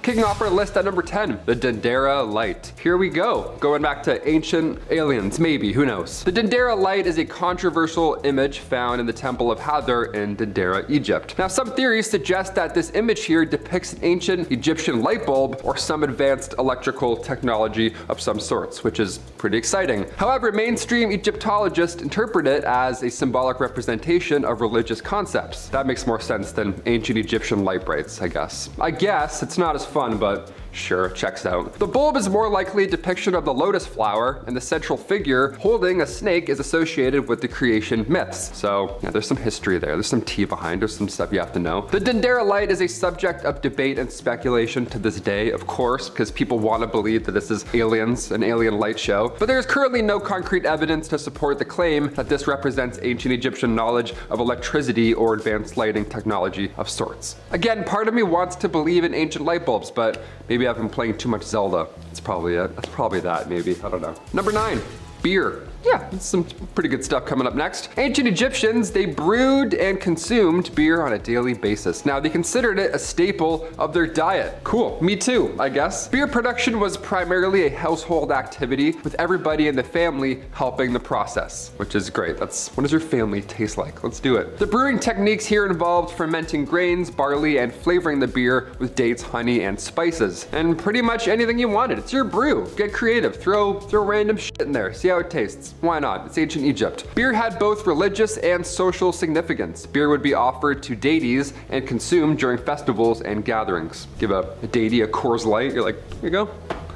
Kicking off our list at number 10, the Dendera light. Here we go, going back to ancient aliens, maybe, who knows. The Dendera light is a controversial image found in the Temple of Hathor in Dendera, Egypt. Now, some theories suggest that this image here depicts an ancient Egyptian light bulb or some advanced electrical technology of some sorts, which is pretty exciting. However, mainstream Egyptologists interpret it as a symbolic representation of religious concepts. That makes more sense than ancient Egyptian light brights, I guess. I guess it's not as fun, but sure, checks out. The bulb is more likely a depiction of the lotus flower, and the central figure holding a snake is associated with the creation myths. So yeah, there's some history there. There's some tea behind. There's some stuff you have to know. The Dendera light is a subject of debate and speculation to this day, of course, because people want to believe that this is aliens, an alien light show. But there is currently no concrete evidence to support the claim that this represents ancient Egyptian knowledge of electricity or advanced lighting technology of sorts. Again, part of me wants to believe in ancient light bulbs, but maybe I've been playing too much Zelda. That's probably it. That's probably that, maybe. I don't know. Number 9, beer. Yeah, some pretty good stuff coming up next. Ancient Egyptians, they brewed and consumed beer on a daily basis. Now, they considered it a staple of their diet. Cool, me too, I guess. Beer production was primarily a household activity with everybody in the family helping the process, which is great. What does your family taste like? Let's do it. The brewing techniques here involved fermenting grains, barley, and flavoring the beer with dates, honey, and spices. And pretty much anything you wanted. It's your brew. Get creative. Throw random shit in there. See how it tastes. Why not? It's ancient Egypt. Beer had both religious and social significance. Beer would be offered to deities and consumed during festivals and gatherings. Give a deity a Coors Light, you're like, here you go.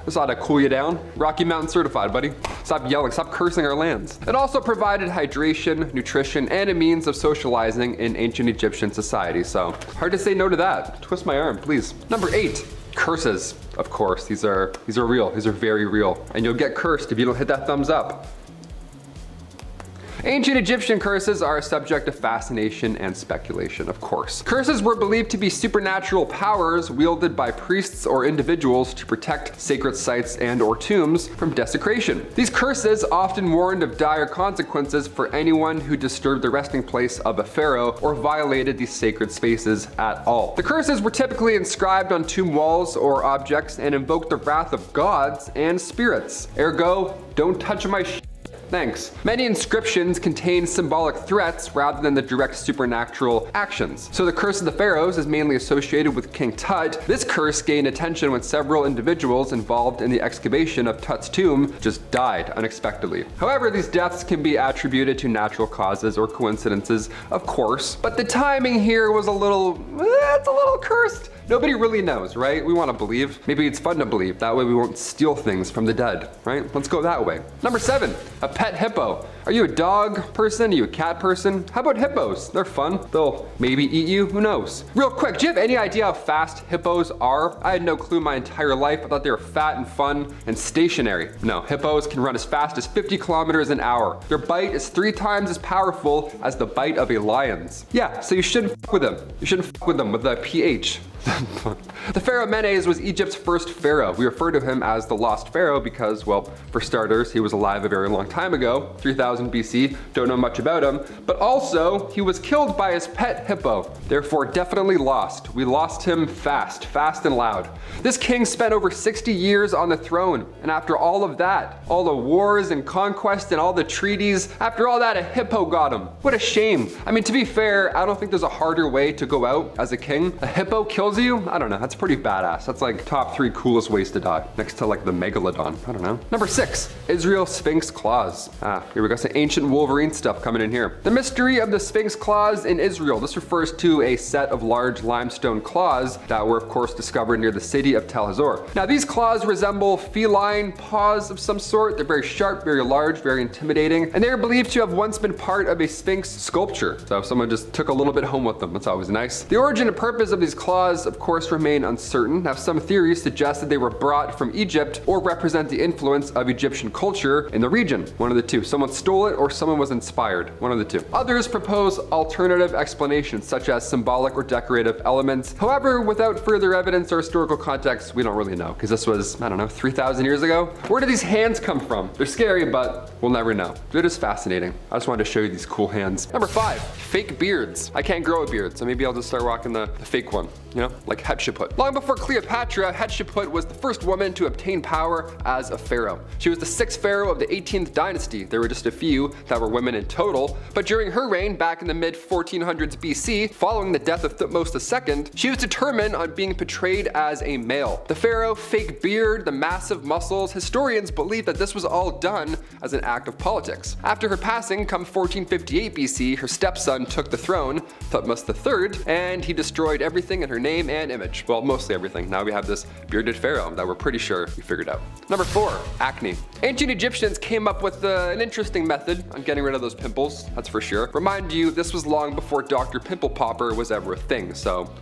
This ought to cool you down. Rocky Mountain certified, buddy. Stop yelling, stop cursing our lands. It also provided hydration, nutrition, and a means of socializing in ancient Egyptian society. So hard to say no to that. Twist my arm, please. Number 8. Curses. Of course, these are real. These are very real. And you'll get cursed if you don't hit that thumbs up. Ancient Egyptian curses are a subject of fascination and speculation, of course. Curses were believed to be supernatural powers wielded by priests or individuals to protect sacred sites and or tombs from desecration. These curses often warned of dire consequences for anyone who disturbed the resting place of a pharaoh or violated these sacred spaces at all. The curses were typically inscribed on tomb walls or objects and invoked the wrath of gods and spirits. Ergo, don't touch my shit. Thanks. Many inscriptions contain symbolic threats rather than the direct supernatural actions. So the curse of the pharaohs is mainly associated with King Tut. This curse gained attention when several individuals involved in the excavation of Tut's tomb just died unexpectedly. However, these deaths can be attributed to natural causes or coincidences, of course, but the timing here was it's a little cursed. Nobody really knows, right? We want to believe. Maybe it's fun to believe. That way we won't steal things from the dead, right? Let's go that way. Number 7, a pet hippo. Are you a dog person? Are you a cat person? How about hippos? They're fun. They'll maybe eat you, who knows? Real quick, do you have any idea how fast hippos are? I had no clue my entire life. I thought they were fat and fun and stationary. No, hippos can run as fast as 50 kilometers an hour. Their bite is 3 times as powerful as the bite of a lion's. Yeah, so you shouldn't fuck with them. You shouldn't fuck with them with the PH. The pharaoh Menes was Egypt's first pharaoh. We refer to him as the lost pharaoh because, well, for starters, he was alive a very long time ago, 3000 BC, don't know much about him, but also he was killed by his pet hippo, therefore definitely lost. We lost him fast and loud. This king spent over 60 years on the throne, and after all of that, all the wars and conquest and all the treaties, after all that, a hippo got him. What a shame. I mean, to be fair, I don't think there's a harder way to go out as a king. A hippo kills you? I don't know, that's pretty badass. That's like top 3 coolest ways to die, next to like the megalodon, I don't know. Number 6, Israel Sphinx claws. Here we go, some ancient Wolverine stuff coming in here. The mystery of the Sphinx claws in Israel. This refers to a set of large limestone claws that were of course discovered near the city of Tel Hazor. Now these claws resemble feline paws of some sort. They're very sharp, very large, very intimidating, and they are believed to have once been part of a Sphinx sculpture. So someone just took a little bit home with them. That's always nice. The origin and purpose of these claws of course remain uncertain. Now some theories suggest that they were brought from Egypt or represent the influence of Egyptian culture in the region. One of the two. Someone stole it or someone was inspired. One of the two. Others propose alternative explanations such as symbolic or decorative elements. However, without further evidence or historical context, we don't really know because this was, I don't know, 3,000 years ago. Where do these hands come from? They're scary, but we'll never know. They're just fascinating. I just wanted to show you these cool hands. Number 5, fake beards. I can't grow a beard, so maybe I'll just start rocking the fake one, you know? know, like Hatshepsut. Long before Cleopatra, Hatshepsut was the first woman to obtain power as a pharaoh. She was the 6th pharaoh of the 18th dynasty. There were just a few that were women in total, but during her reign back in the mid-1400s BC, following the death of Thutmose II, she was determined on being portrayed as a male. The pharaoh, fake beard, the massive muscles, historians believe that this was all done as an act of politics. After her passing, come 1458 BC, her stepson took the throne, Thutmose III, and he destroyed everything in her name and image. Well, mostly everything. Now we have this bearded pharaoh that we're pretty sure we figured out. Number 4, acne. Ancient Egyptians came up with an interesting method on getting rid of those pimples, that's for sure. Remind you, this was long before Dr. Pimple Popper was ever a thing, so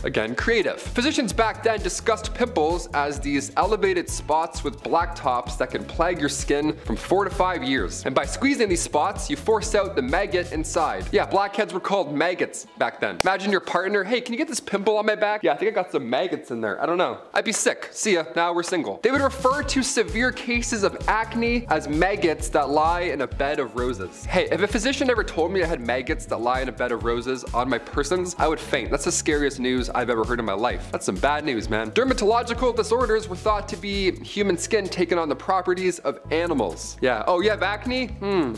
again, creative. Physicians back then discussed pimples as these elevated spots with black tops that can plague your skin from 4 to 5 years. And by squeezing these spots, you force out the maggot inside. Yeah, blackheads were called maggots back then. Imagine your partner, hey, can you get this pimple on my back? Yeah, I think I got some maggots in there. I don't know. I'd be sick. See ya, now we're single. They would refer to severe cases of acne as maggots that lie in a bed of roses. Hey, if a physician ever told me I had maggots that lie in a bed of roses on my persons, I would faint. That's the scariest news I've ever heard in my life. That's some bad news, man. Dermatological disorders were thought to be human skin taking on the properties of animals. Yeah, oh, you have acne?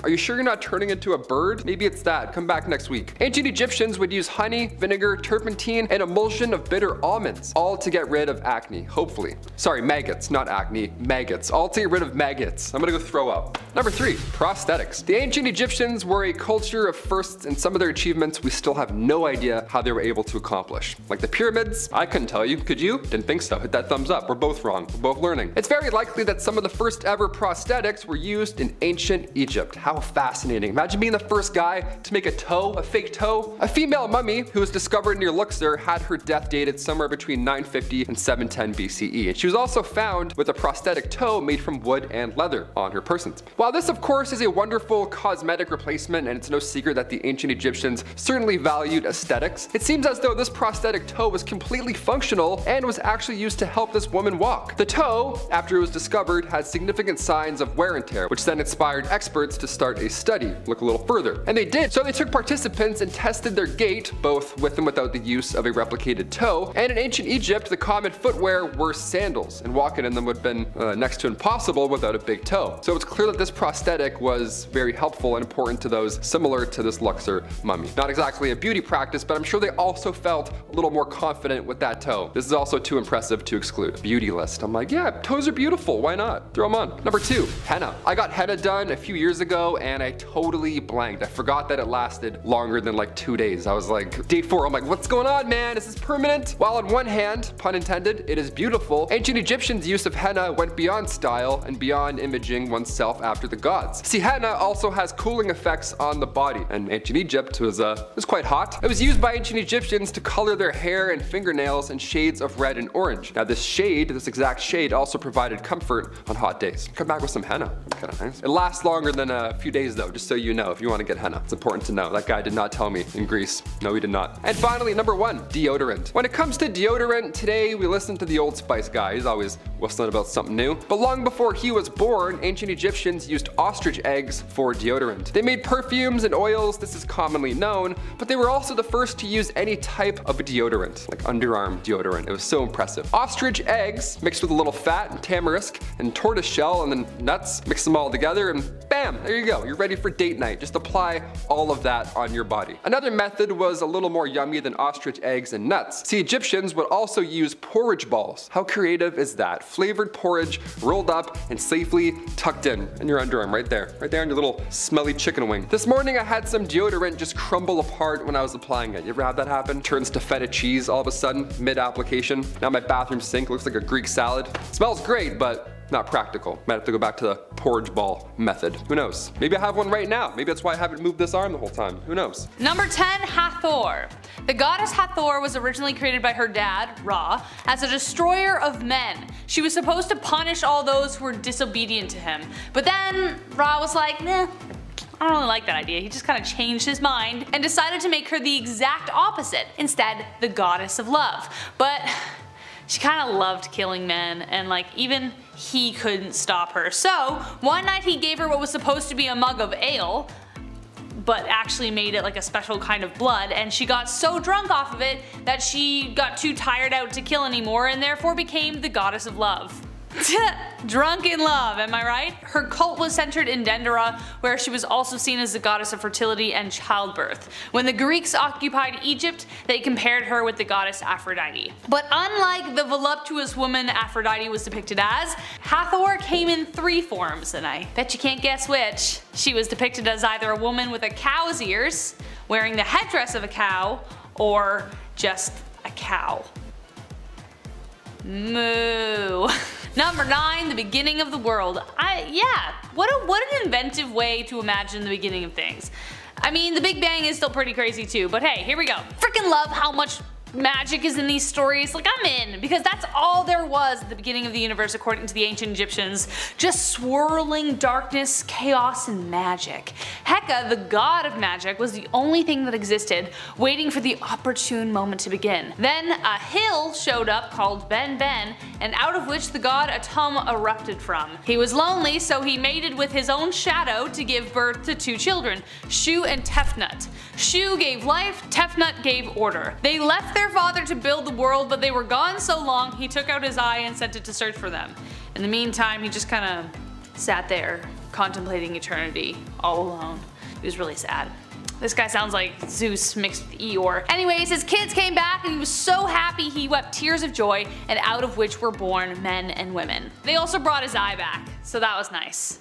Are you sure you're not turning into a bird? Maybe it's that. Come back next week. Ancient Egyptians would use honey, vinegar, turpentine, and emulsion of bitter almonds, all to get rid of acne, hopefully. Sorry, maggots, not acne, maggots. All to get rid of maggots. I'm gonna go throw up. Number 3, prosthetics. The ancient Egyptians were a culture of firsts, and some of their achievements we still have no idea how they were able to accomplish. Like the pyramids, I couldn't tell you. Could you? Didn't think so. Hit that thumbs up. We're both wrong. We're both learning. It's very likely that some of the first ever prosthetics were used in ancient Egypt. How fascinating. Imagine being the first guy to make a toe, a fake toe. A female mummy who was discovered near Luxor had her death dated somewhere between 950 and 710 BCE. And she was also found with a prosthetic toe made from wood and leather on her person. While this of course is a wonderful cosmetic replacement, and it's no secret that the ancient Egyptians certainly valued aesthetics, it seems as though this prosthetic toe was completely functional and was actually used to help this woman walk. The toe, after it was discovered, had significant signs of wear and tear, which then inspired experts to start a study, look a little further. And they did. So they took participants and tested their gait, both with and without the use of a replicated toe. And in ancient Egypt, the common footwear were sandals, and walking in them would have been next to impossible without a big toe. So it's clear that this prosthetic was very helpful and important to those similar to this Luxor mummy. Not exactly a beauty practice, but I'm sure they also felt a little more confident with that toe. This is also too impressive to exclude. Beauty list. I'm like, yeah, toes are beautiful. Why not? Throw them on. Number 2, henna. I got henna done a few years ago and I totally blanked. I forgot that it lasted longer than like 2 days. I was like, day 4, I'm like, what's going on, man? Is this permanent? While on one hand, pun intended, it is beautiful, ancient Egyptians' use of henna went beyond style and beyond imaging oneself after the gods. See, henna also has cooling effects on the body, and ancient Egypt was quite hot. It was used by ancient Egyptians to color their hair and fingernails in shades of red and orange. Now this exact shade also provided comfort on hot days. Come back with some henna. Kind of nice. It lasts longer than a few days though, just so you know if you want to get henna. It's important to know. That guy did not tell me in Greece. No, he did not. And finally, number 1, deodorant. When it comes to deodorant, today we listen to the Old Spice guy. He's always whistling about something new. But long before he was born, ancient Egyptians used ostrich eggs for deodorant. They made perfumes and oils, this is commonly known, but they were also the first to use any type of a deodorant, like underarm deodorant. It was so impressive. Ostrich eggs mixed with a little fat and tamarisk and tortoise shell and then nuts, mix them all together and bam, there you go. You're ready for date night. Just apply all of that on your body. Another method was a little more yummy than ostrich eggs and nuts. See, Egyptians would also use porridge balls. How creative is that? Flavored porridge rolled up and safely tucked in your underarm right there on your little smelly chicken wing. This morning I had some deodorant just crumble apart when I was applying it. You ever have that happen? Turns to feta cheese all of a sudden mid-application. Now my bathroom sink looks like a Greek salad. Smells great, but not practical. Might have to go back to the porridge ball method. Who knows? Maybe I have one right now. Maybe that's why I haven't moved this arm the whole time. Who knows? Number 10, Hathor. The goddess Hathor was originally created by her dad, Ra, as a destroyer of men. She was supposed to punish all those who were disobedient to him. But then Ra was like, nah, I don't really like that idea. He just kind of changed his mind and decided to make her the exact opposite. Instead, the goddess of love. But she kind of loved killing men, and like even he couldn't stop her. So one night he gave her what was supposed to be a mug of ale, but actually made it like a special kind of blood, and she got so drunk off of it that she got too tired out to kill anymore and therefore became the goddess of love. Drunk in love, am I right? Her cult was centered in Dendera, where she was also seen as the goddess of fertility and childbirth. When the Greeks occupied Egypt, they compared her with the goddess Aphrodite. But unlike the voluptuous woman Aphrodite was depicted as, Hathor came in 3 forms, and I bet you can't guess which. She was depicted as either a woman with a cow's ears, wearing the headdress of a cow, or just a cow. Moo. Number 9, the beginning of the world. Yeah, what an inventive way to imagine the beginning of things. I mean, the Big Bang is still pretty crazy too, but hey, here we go. Freaking love how much magic is in these stories. Like, I'm in, because that's all there was at the beginning of the universe according to the ancient Egyptians. Just swirling darkness, chaos, and magic. Heka, the god of magic, was the only thing that existed, waiting for the opportune moment to begin. Then a hill showed up called Ben Ben, and out of which the god Atum erupted from. He was lonely, so he mated with his own shadow to give birth to 2 children, Shu and Tefnut. Shu gave life, Tefnut gave order. They left their father to build the world, but they were gone so long he took out his eye and sent it to search for them. In the meantime, he just kinda sat there contemplating eternity all alone. He was really sad. This guy sounds like Zeus mixed with Eeyore. Anyways, his kids came back and he was so happy he wept tears of joy, and out of which were born men and women. They also brought his eye back, so that was nice.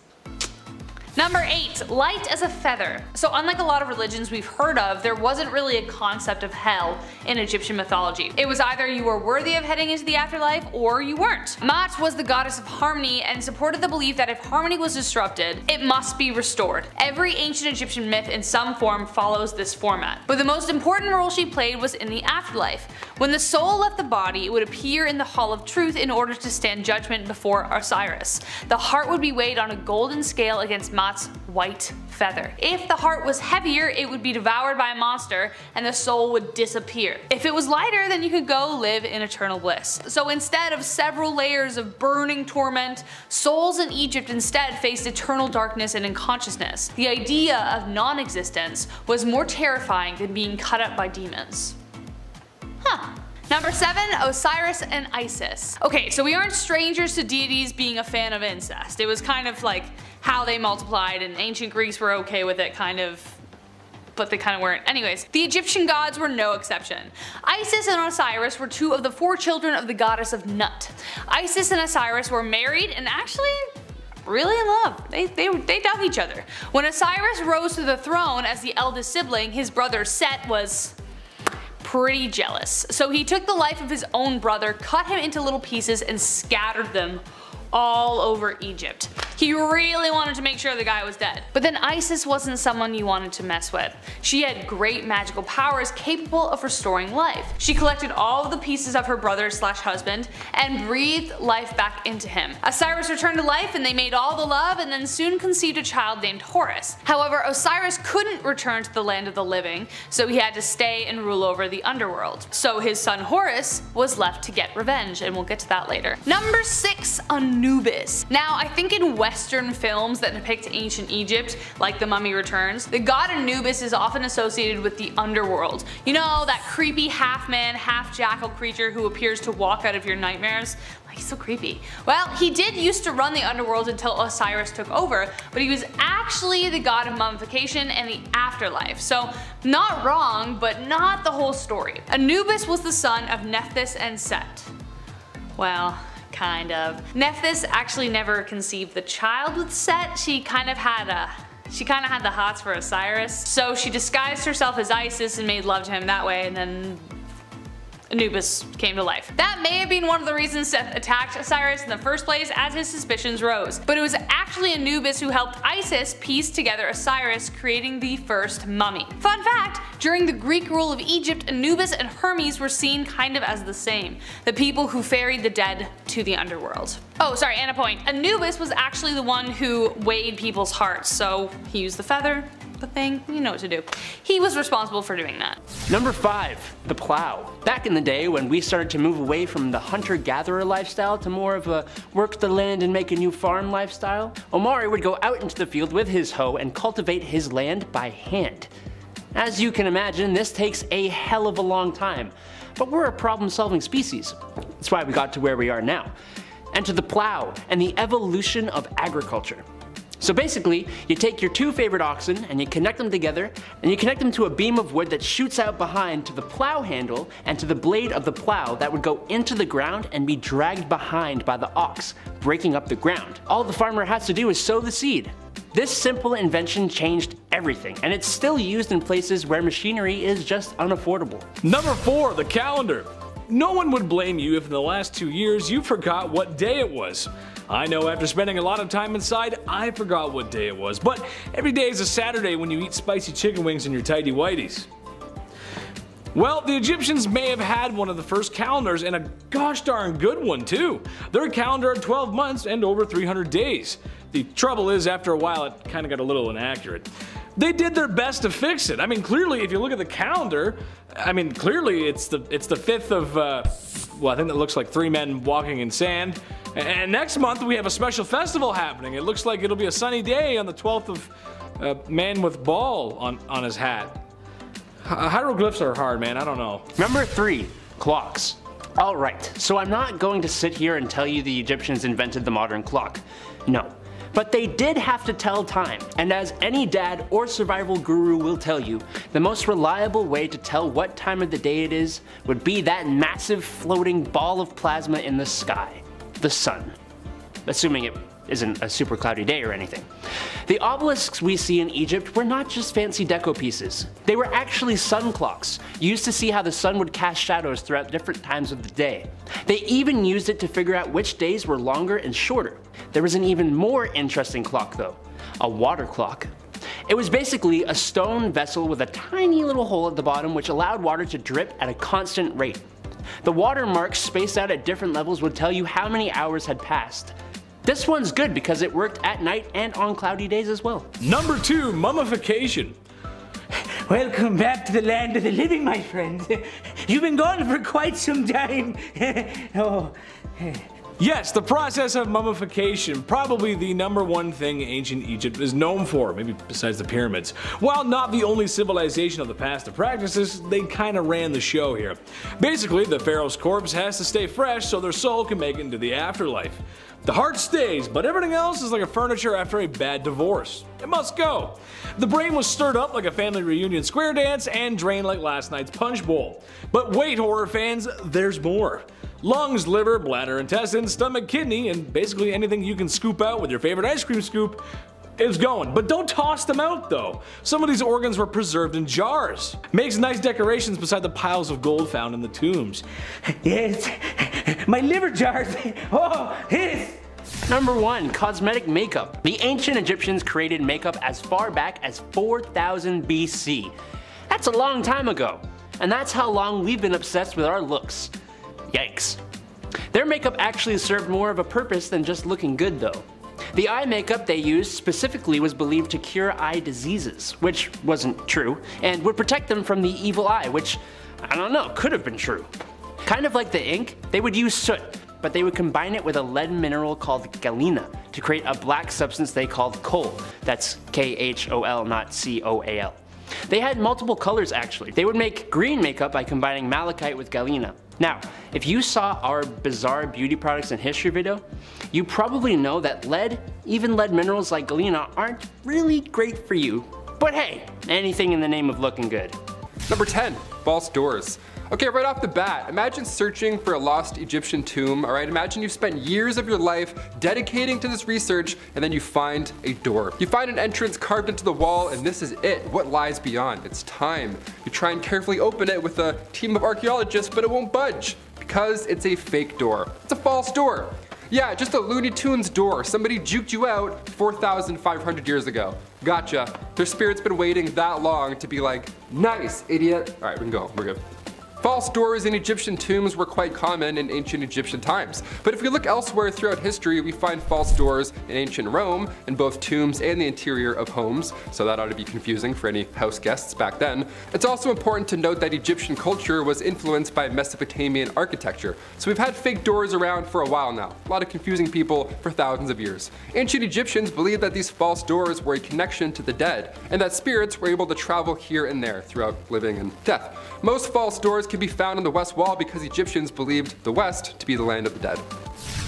Number 8, light as a feather. So unlike a lot of religions we've heard of, there wasn't really a concept of hell in Egyptian mythology. It was either you were worthy of heading into the afterlife or you weren't. Mat was the goddess of harmony and supported the belief that if harmony was disrupted, it must be restored. Every ancient Egyptian myth in some form follows this format. But the most important role she played was in the afterlife. When the soul left the body, it would appear in the Hall of Truth in order to stand judgment before Osiris. The heart would be weighed on a golden scale against Mat's white feather. If the heart was heavier, it would be devoured by a monster and the soul would disappear. If it was lighter, then you could go live in eternal bliss. So instead of several layers of burning torment, souls in Egypt instead faced eternal darkness and unconsciousness. The idea of non-existence was more terrifying than being cut up by demons. Huh. Number 7, Osiris and Isis. Okay, so we aren't strangers to deities being a fan of incest. It was kind of like how they multiplied, and ancient Greeks were okay with it kind of, but they kind of weren't. Anyways, the Egyptian gods were no exception. Isis and Osiris were 2 of the 4 children of the goddess of Nut. Isis and Osiris were married and actually really in love. They dug each other. When Osiris rose to the throne as the eldest sibling, his brother Set was pretty jealous. So he took the life of his own brother, cut him into little pieces, and scattered them all over Egypt. He really wanted to make sure the guy was dead. But then Isis wasn't someone you wanted to mess with. She had great magical powers capable of restoring life. She collected all of the pieces of her brother/husband and breathed life back into him. Osiris returned to life and they made all the love and then soon conceived a child named Horus. However, Osiris couldn't return to the land of the living, so he had to stay and rule over the underworld. So his son Horus was left to get revenge, and we'll get to that later. Number 6, Anubis. Now, I think in Western films that depict ancient Egypt, like The Mummy Returns, the god Anubis is often associated with the underworld. You know, that creepy half-man, half-jackal creature who appears to walk out of your nightmares? Like, he's so creepy. Well, he did used to run the underworld until Osiris took over, but he was actually the god of mummification and the afterlife. So, not wrong, but not the whole story. Anubis was the son of Nephthys and Set. Well, kind of. Nephthys actually never conceived the child with Set. She kind of had the hots for Osiris. So she disguised herself as Isis and made love to him that way, and then Anubis came to life. That may have been one of the reasons Seth attacked Osiris in the first place, as his suspicions rose. But it was actually Anubis who helped Isis piece together Osiris, creating the first mummy. Fun fact, during the Greek rule of Egypt, Anubis and Hermes were seen kind of as the same, the people who ferried the dead to the underworld. Oh, sorry, and a point. Anubis was actually the one who weighed people's hearts, so he used the feather, the thing, you know what to do. He was responsible for doing that. Number 5. The plow. Back in the day when we started to move away from the hunter-gatherer lifestyle to more of a work the land and make a new farm lifestyle, Omari would go out into the field with his hoe and cultivate his land by hand. As you can imagine, this takes a hell of a long time, but we're a problem-solving species. That's why we got to where we are now. Enter the plow and the evolution of agriculture. So basically, you take your 2 favorite oxen and you connect them together, and you connect them to a beam of wood that shoots out behind to the plow handle and to the blade of the plow that would go into the ground and be dragged behind by the ox, breaking up the ground. All the farmer has to do is sow the seed. This simple invention changed everything, and it's still used in places where machinery is just unaffordable. Number 4. The calendar. No one would blame you if in the last 2 years you forgot what day it was. I know after spending a lot of time inside, I forgot what day it was, but every day is a Saturday when you eat spicy chicken wings in your tighty whities. Well, the Egyptians may have had one of the first calendars, and a gosh darn good one too. Their calendar had 12 months and over 300 days. The trouble is, after a while, it kind of got a little inaccurate. They did their best to fix it. I mean, clearly, if you look at the calendar, clearly it's the 5th of, well, I think that looks like 3 men walking in sand. And next month we have a special festival happening. It looks like it'll be a sunny day on the 12th of man with ball on his hat. Hieroglyphs are hard, man. I don't know. Number 3. Clocks. Alright, so I'm not going to sit here and tell you the Egyptians invented the modern clock. No. But they did have to tell time, and as any dad or survival guru will tell you, the most reliable way to tell what time of the day it is would be that massive floating ball of plasma in the sky, the sun. Assuming it isn't a super cloudy day or anything. The obelisks we see in Egypt were not just fancy deco pieces. They were actually sun clocks, used to see how the sun would cast shadows throughout different times of the day. They even used it to figure out which days were longer and shorter. There was an even more interesting clock though, a water clock. It was basically a stone vessel with a tiny little hole at the bottom which allowed water to drip at a constant rate. The water marks spaced out at different levels would tell you how many hours had passed. This one's good because it worked at night and on cloudy days as well. Number 2. Mummification. Welcome back to the land of the living, my friend. You've been gone for quite some time. Oh. Yes, the process of mummification, probably the #1 thing ancient Egypt is known for, maybe besides the pyramids. While not the only civilization of the past to practice this, they kinda ran the show here. Basically, the pharaoh's corpse has to stay fresh so their soul can make it into the afterlife. The heart stays, but everything else is like a furniture after a bad divorce. It must go. The brain was stirred up like a family reunion square dance and drained like last night's punch bowl. But wait, horror fans, there's more. Lungs, liver, bladder, intestines, stomach, kidney, and basically anything you can scoop out with your favorite ice cream scoop is going. But don't toss them out though. Some of these organs were preserved in jars. Makes nice decorations beside the piles of gold found in the tombs. Yes, my liver jars. Oh, yes. Number 1. Cosmetic makeup. The ancient Egyptians created makeup as far back as 4000 BC. That's a long time ago. And that's how long we've been obsessed with our looks. Yikes. Their makeup actually served more of a purpose than just looking good though. The eye makeup they used specifically was believed to cure eye diseases, which wasn't true, and would protect them from the evil eye, which, I don't know, could have been true. Kind of like the ink, they would use soot, but they would combine it with a lead mineral called galena to create a black substance they called coal. That's K-H-O-L, not C-O-A-L. They had multiple colors actually. They would make green makeup by combining malachite with galena. Now, if you saw our bizarre beauty products and history video, you probably know that lead, even lead minerals like galena, aren't really great for you. But hey, anything in the name of looking good. Number 10, false doors. Okay, right off the bat, imagine searching for a lost Egyptian tomb, alright? Imagine you've spent years of your life dedicating to this research, and then you find a door. You find an entrance carved into the wall, and this is it. What lies beyond? It's time. You try and carefully open it with a team of archaeologists, but it won't budge, because it's a fake door. It's a false door. Yeah, just a Looney Tunes door. Somebody juked you out 4,500 years ago. Gotcha. Their spirit's been waiting that long to be like, nice, idiot. Alright, we can go, we're good. False doors in Egyptian tombs were quite common in ancient Egyptian times, but if we look elsewhere throughout history, we find false doors in ancient Rome, in both tombs and the interior of homes, so that ought to be confusing for any house guests back then. It's also important to note that Egyptian culture was influenced by Mesopotamian architecture, so we've had fake doors around for a while now, a lot of confusing people for thousands of years. Ancient Egyptians believed that these false doors were a connection to the dead, and that spirits were able to travel here and there throughout living and death. Most false doors can be found on the West Wall because Egyptians believed the West to be the land of the dead.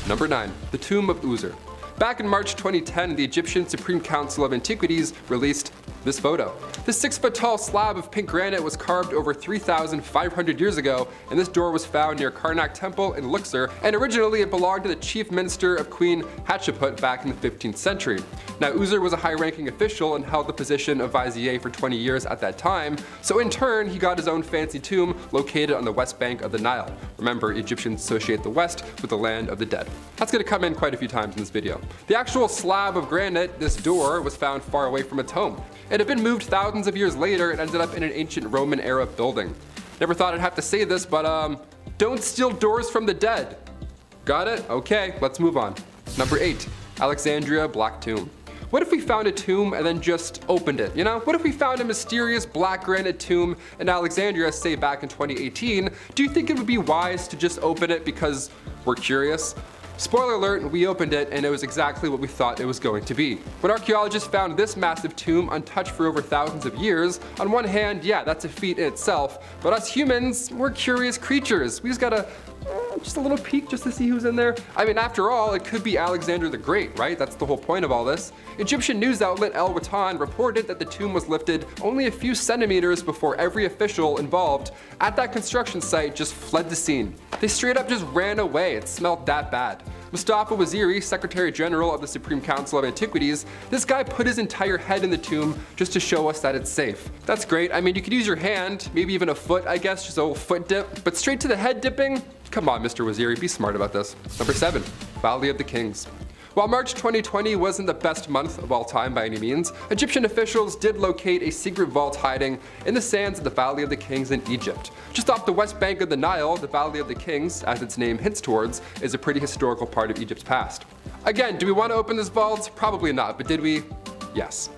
Number 9. The Tomb of User. Back in March 2010, the Egyptian Supreme Council of Antiquities released this photo. This 6-foot-tall slab of pink granite was carved over 3,500 years ago, and this door was found near Karnak Temple in Luxor, and originally it belonged to the chief minister of Queen Hatshepsut back in the 15th century. Now, User was a high-ranking official and held the position of vizier for 20 years at that time, so in turn, he got his own fancy tomb located on the west bank of the Nile. Remember, Egyptians associate the West with the land of the dead. That's going to come in quite a few times in this video. The actual slab of granite, this door, was found far away from its home. It had been moved thousands of years later and ended up in an ancient Roman era building. Never thought I'd have to say this, but don't steal doors from the dead. Got it? Okay, let's move on. Number 8. Alexandria Black Tomb. What if we found a tomb and then just opened it, you know? What if we found a mysterious black granite tomb in Alexandria, say back in 2018? Do you think it would be wise to just open it because we're curious? Spoiler alert, we opened it and it was exactly what we thought it was going to be. When archaeologists found this massive tomb untouched for over thousands of years, on one hand, yeah, that's a feat in itself, but us humans, we're curious creatures. We just gotta just a little peek just to see who's in there. I mean, after all, it could be Alexander the Great, right? That's the whole point of all this. Egyptian news outlet El Watan reported that the tomb was lifted only a few centimeters before every official involved at that construction site just fled the scene. They straight up just ran away. It smelled that bad. Mustafa Waziri, Secretary General of the Supreme Council of Antiquities, this guy put his entire head in the tomb just to show us that it's safe. That's great. I mean, you could use your hand, maybe even a foot, I guess, just a little foot dip, but straight to the head dipping? Come on, Mr. Waziri, be smart about this. Number 7. Valley of the Kings. While March 2020 wasn't the best month of all time by any means, Egyptian officials did locate a secret vault hiding in the sands of the Valley of the Kings in Egypt. Just off the west bank of the Nile, the Valley of the Kings, as its name hints towards, is a pretty historical part of Egypt's past. Again, do we want to open this vault? Probably not, but did we? Yes.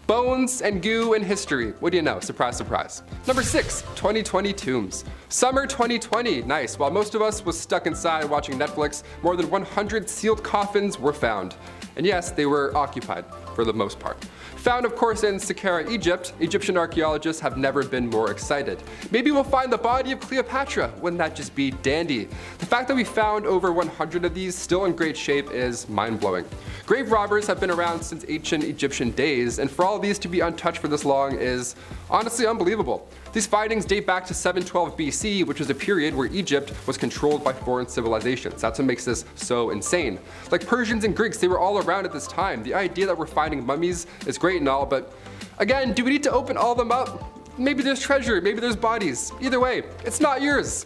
Bones and goo and history. What do you know? Surprise, surprise. Number 6. 2020 tombs. Summer 2020. Nice. While most of us was stuck inside watching Netflix, more than 100 sealed coffins were found. And yes, they were occupied for the most part. Found, of course, in Saqqara, Egypt, Egyptian archaeologists have never been more excited. Maybe we'll find the body of Cleopatra. Wouldn't that just be dandy? The fact that we found over 100 of these still in great shape is mind-blowing. Grave robbers have been around since ancient Egyptian days, and for all of these to be untouched for this long is honestly unbelievable. These findings date back to 712 BC, which was a period where Egypt was controlled by foreign civilizations. That's what makes this so insane. Like Persians and Greeks, they were all around at this time. The idea that we're finding mummies is great and all, but again, do we need to open all of them up? Maybe there's treasure, maybe there's bodies. Either way, it's not yours.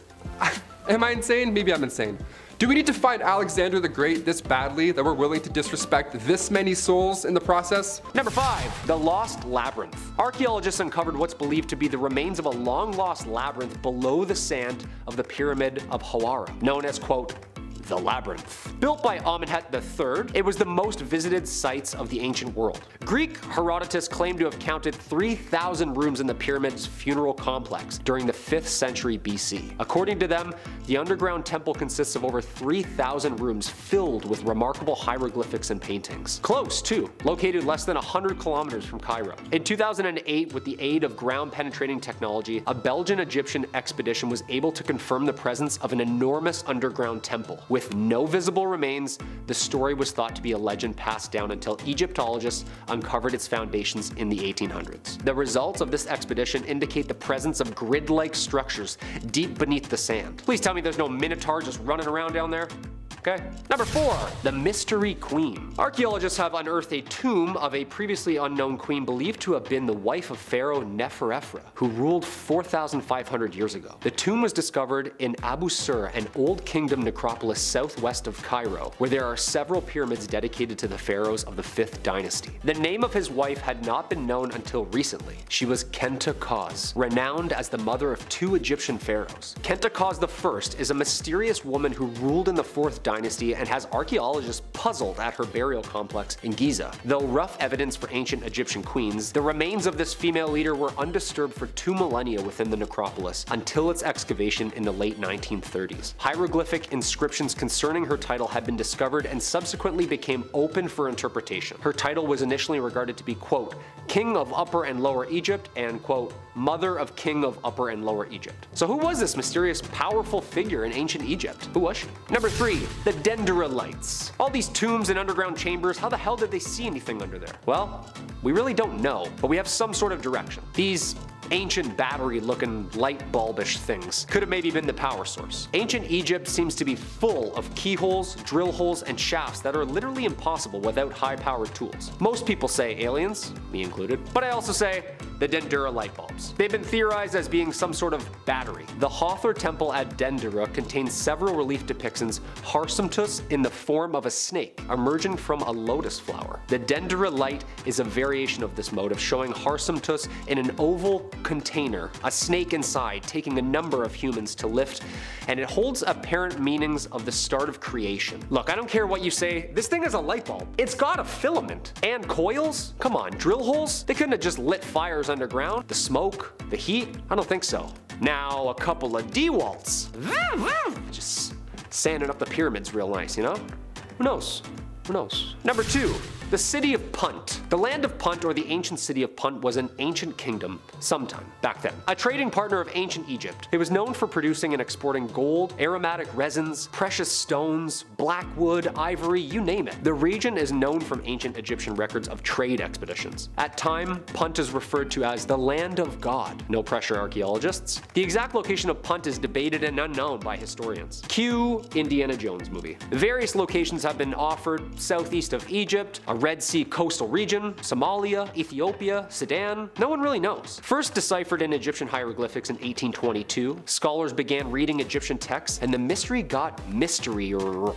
Am I insane? Maybe I'm insane. Do we need to find Alexander the Great this badly that we're willing to disrespect this many souls in the process? Number 5. The Lost Labyrinth. Archaeologists uncovered what's believed to be the remains of a long-lost labyrinth below the sand of the Pyramid of Hawara, known as, quote, the Labyrinth. Built by Amenhotep III, it was the most visited sites of the ancient world. Greek Herodotus claimed to have counted 3,000 rooms in the pyramid's funeral complex during the 5th century BC. According to them, the underground temple consists of over 3,000 rooms filled with remarkable hieroglyphics and paintings. Close, too, located less than 100 kilometers from Cairo. In 2008, with the aid of ground-penetrating technology, a Belgian-Egyptian expedition was able to confirm the presence of an enormous underground temple. With no visible remains, the story was thought to be a legend passed down until Egyptologists uncovered its foundations in the 1800s. The results of this expedition indicate the presence of grid-like structures deep beneath the sand. Please tell me there's no minotaur just running around down there? Okay. Number 4. The Mystery Queen. Archaeologists have unearthed a tomb of a previously unknown queen believed to have been the wife of Pharaoh Neferefra, who ruled 4,500 years ago. The tomb was discovered in Abu Sur, an old kingdom necropolis southwest of Cairo, where there are several pyramids dedicated to the pharaohs of the 5th dynasty. The name of his wife had not been known until recently. She was Khenta-Khaz, renowned as the mother of 2 Egyptian pharaohs. Khenta-Khaz I is a mysterious woman who ruled in the 4th dynasty and has archaeologists puzzled at her burial complex in Giza. Though rough evidence for ancient Egyptian queens, the remains of this female leader were undisturbed for 2 millennia within the necropolis until its excavation in the late 1930s. Hieroglyphic inscriptions concerning her title had been discovered and subsequently became open for interpretation. Her title was initially regarded to be, quote, King of Upper and Lower Egypt and, quote, Mother of King of Upper and Lower Egypt. So who was this mysterious, powerful figure in ancient Egypt? Who was she? Number 3. The Dendrolites. All these tombs and underground chambers, how the hell did they see anything under there? Well, we really don't know, but we have some sort of direction. These ancient battery-looking light bulbish things could have maybe been the power source. Ancient Egypt seems to be full of keyholes, drill holes, and shafts that are literally impossible without high-powered tools. Most people say aliens, me included, but I also say the Dendera light bulbs. They've been theorized as being some sort of battery. The Hathor temple at Dendera contains several relief depictions Harsamtus in the form of a snake emerging from a lotus flower. The Dendera light is a variation of this motive, showing Harsamtus in an oval container, a snake inside taking a number of humans to lift, and it holds apparent meanings of the start of creation. Look, I don't care what you say, this thing is a light bulb. It's got a filament. And coils? Come on, drill holes? They couldn't have just lit fires underground? The smoke? The heat? I don't think so. Now, a couple of DeWalts. Just sanding up the pyramids real nice, you know? Who knows? Who knows? Number 2. The City of Punt. The land of Punt, or the ancient city of Punt, was an ancient kingdom sometime back then. A trading partner of ancient Egypt. It was known for producing and exporting gold, aromatic resins, precious stones, black wood, ivory, you name it. The region is known from ancient Egyptian records of trade expeditions. At time, Punt is referred to as the Land of God. No pressure, archaeologists. The exact location of Punt is debated and unknown by historians. Cue Indiana Jones movie. Various locations have been offered: southeast of Egypt, a Red Sea coastal region, Somalia, Ethiopia, Sudan. No one really knows. First deciphered in Egyptian hieroglyphics in 1822, scholars began reading Egyptian texts and the mystery got mystery-er.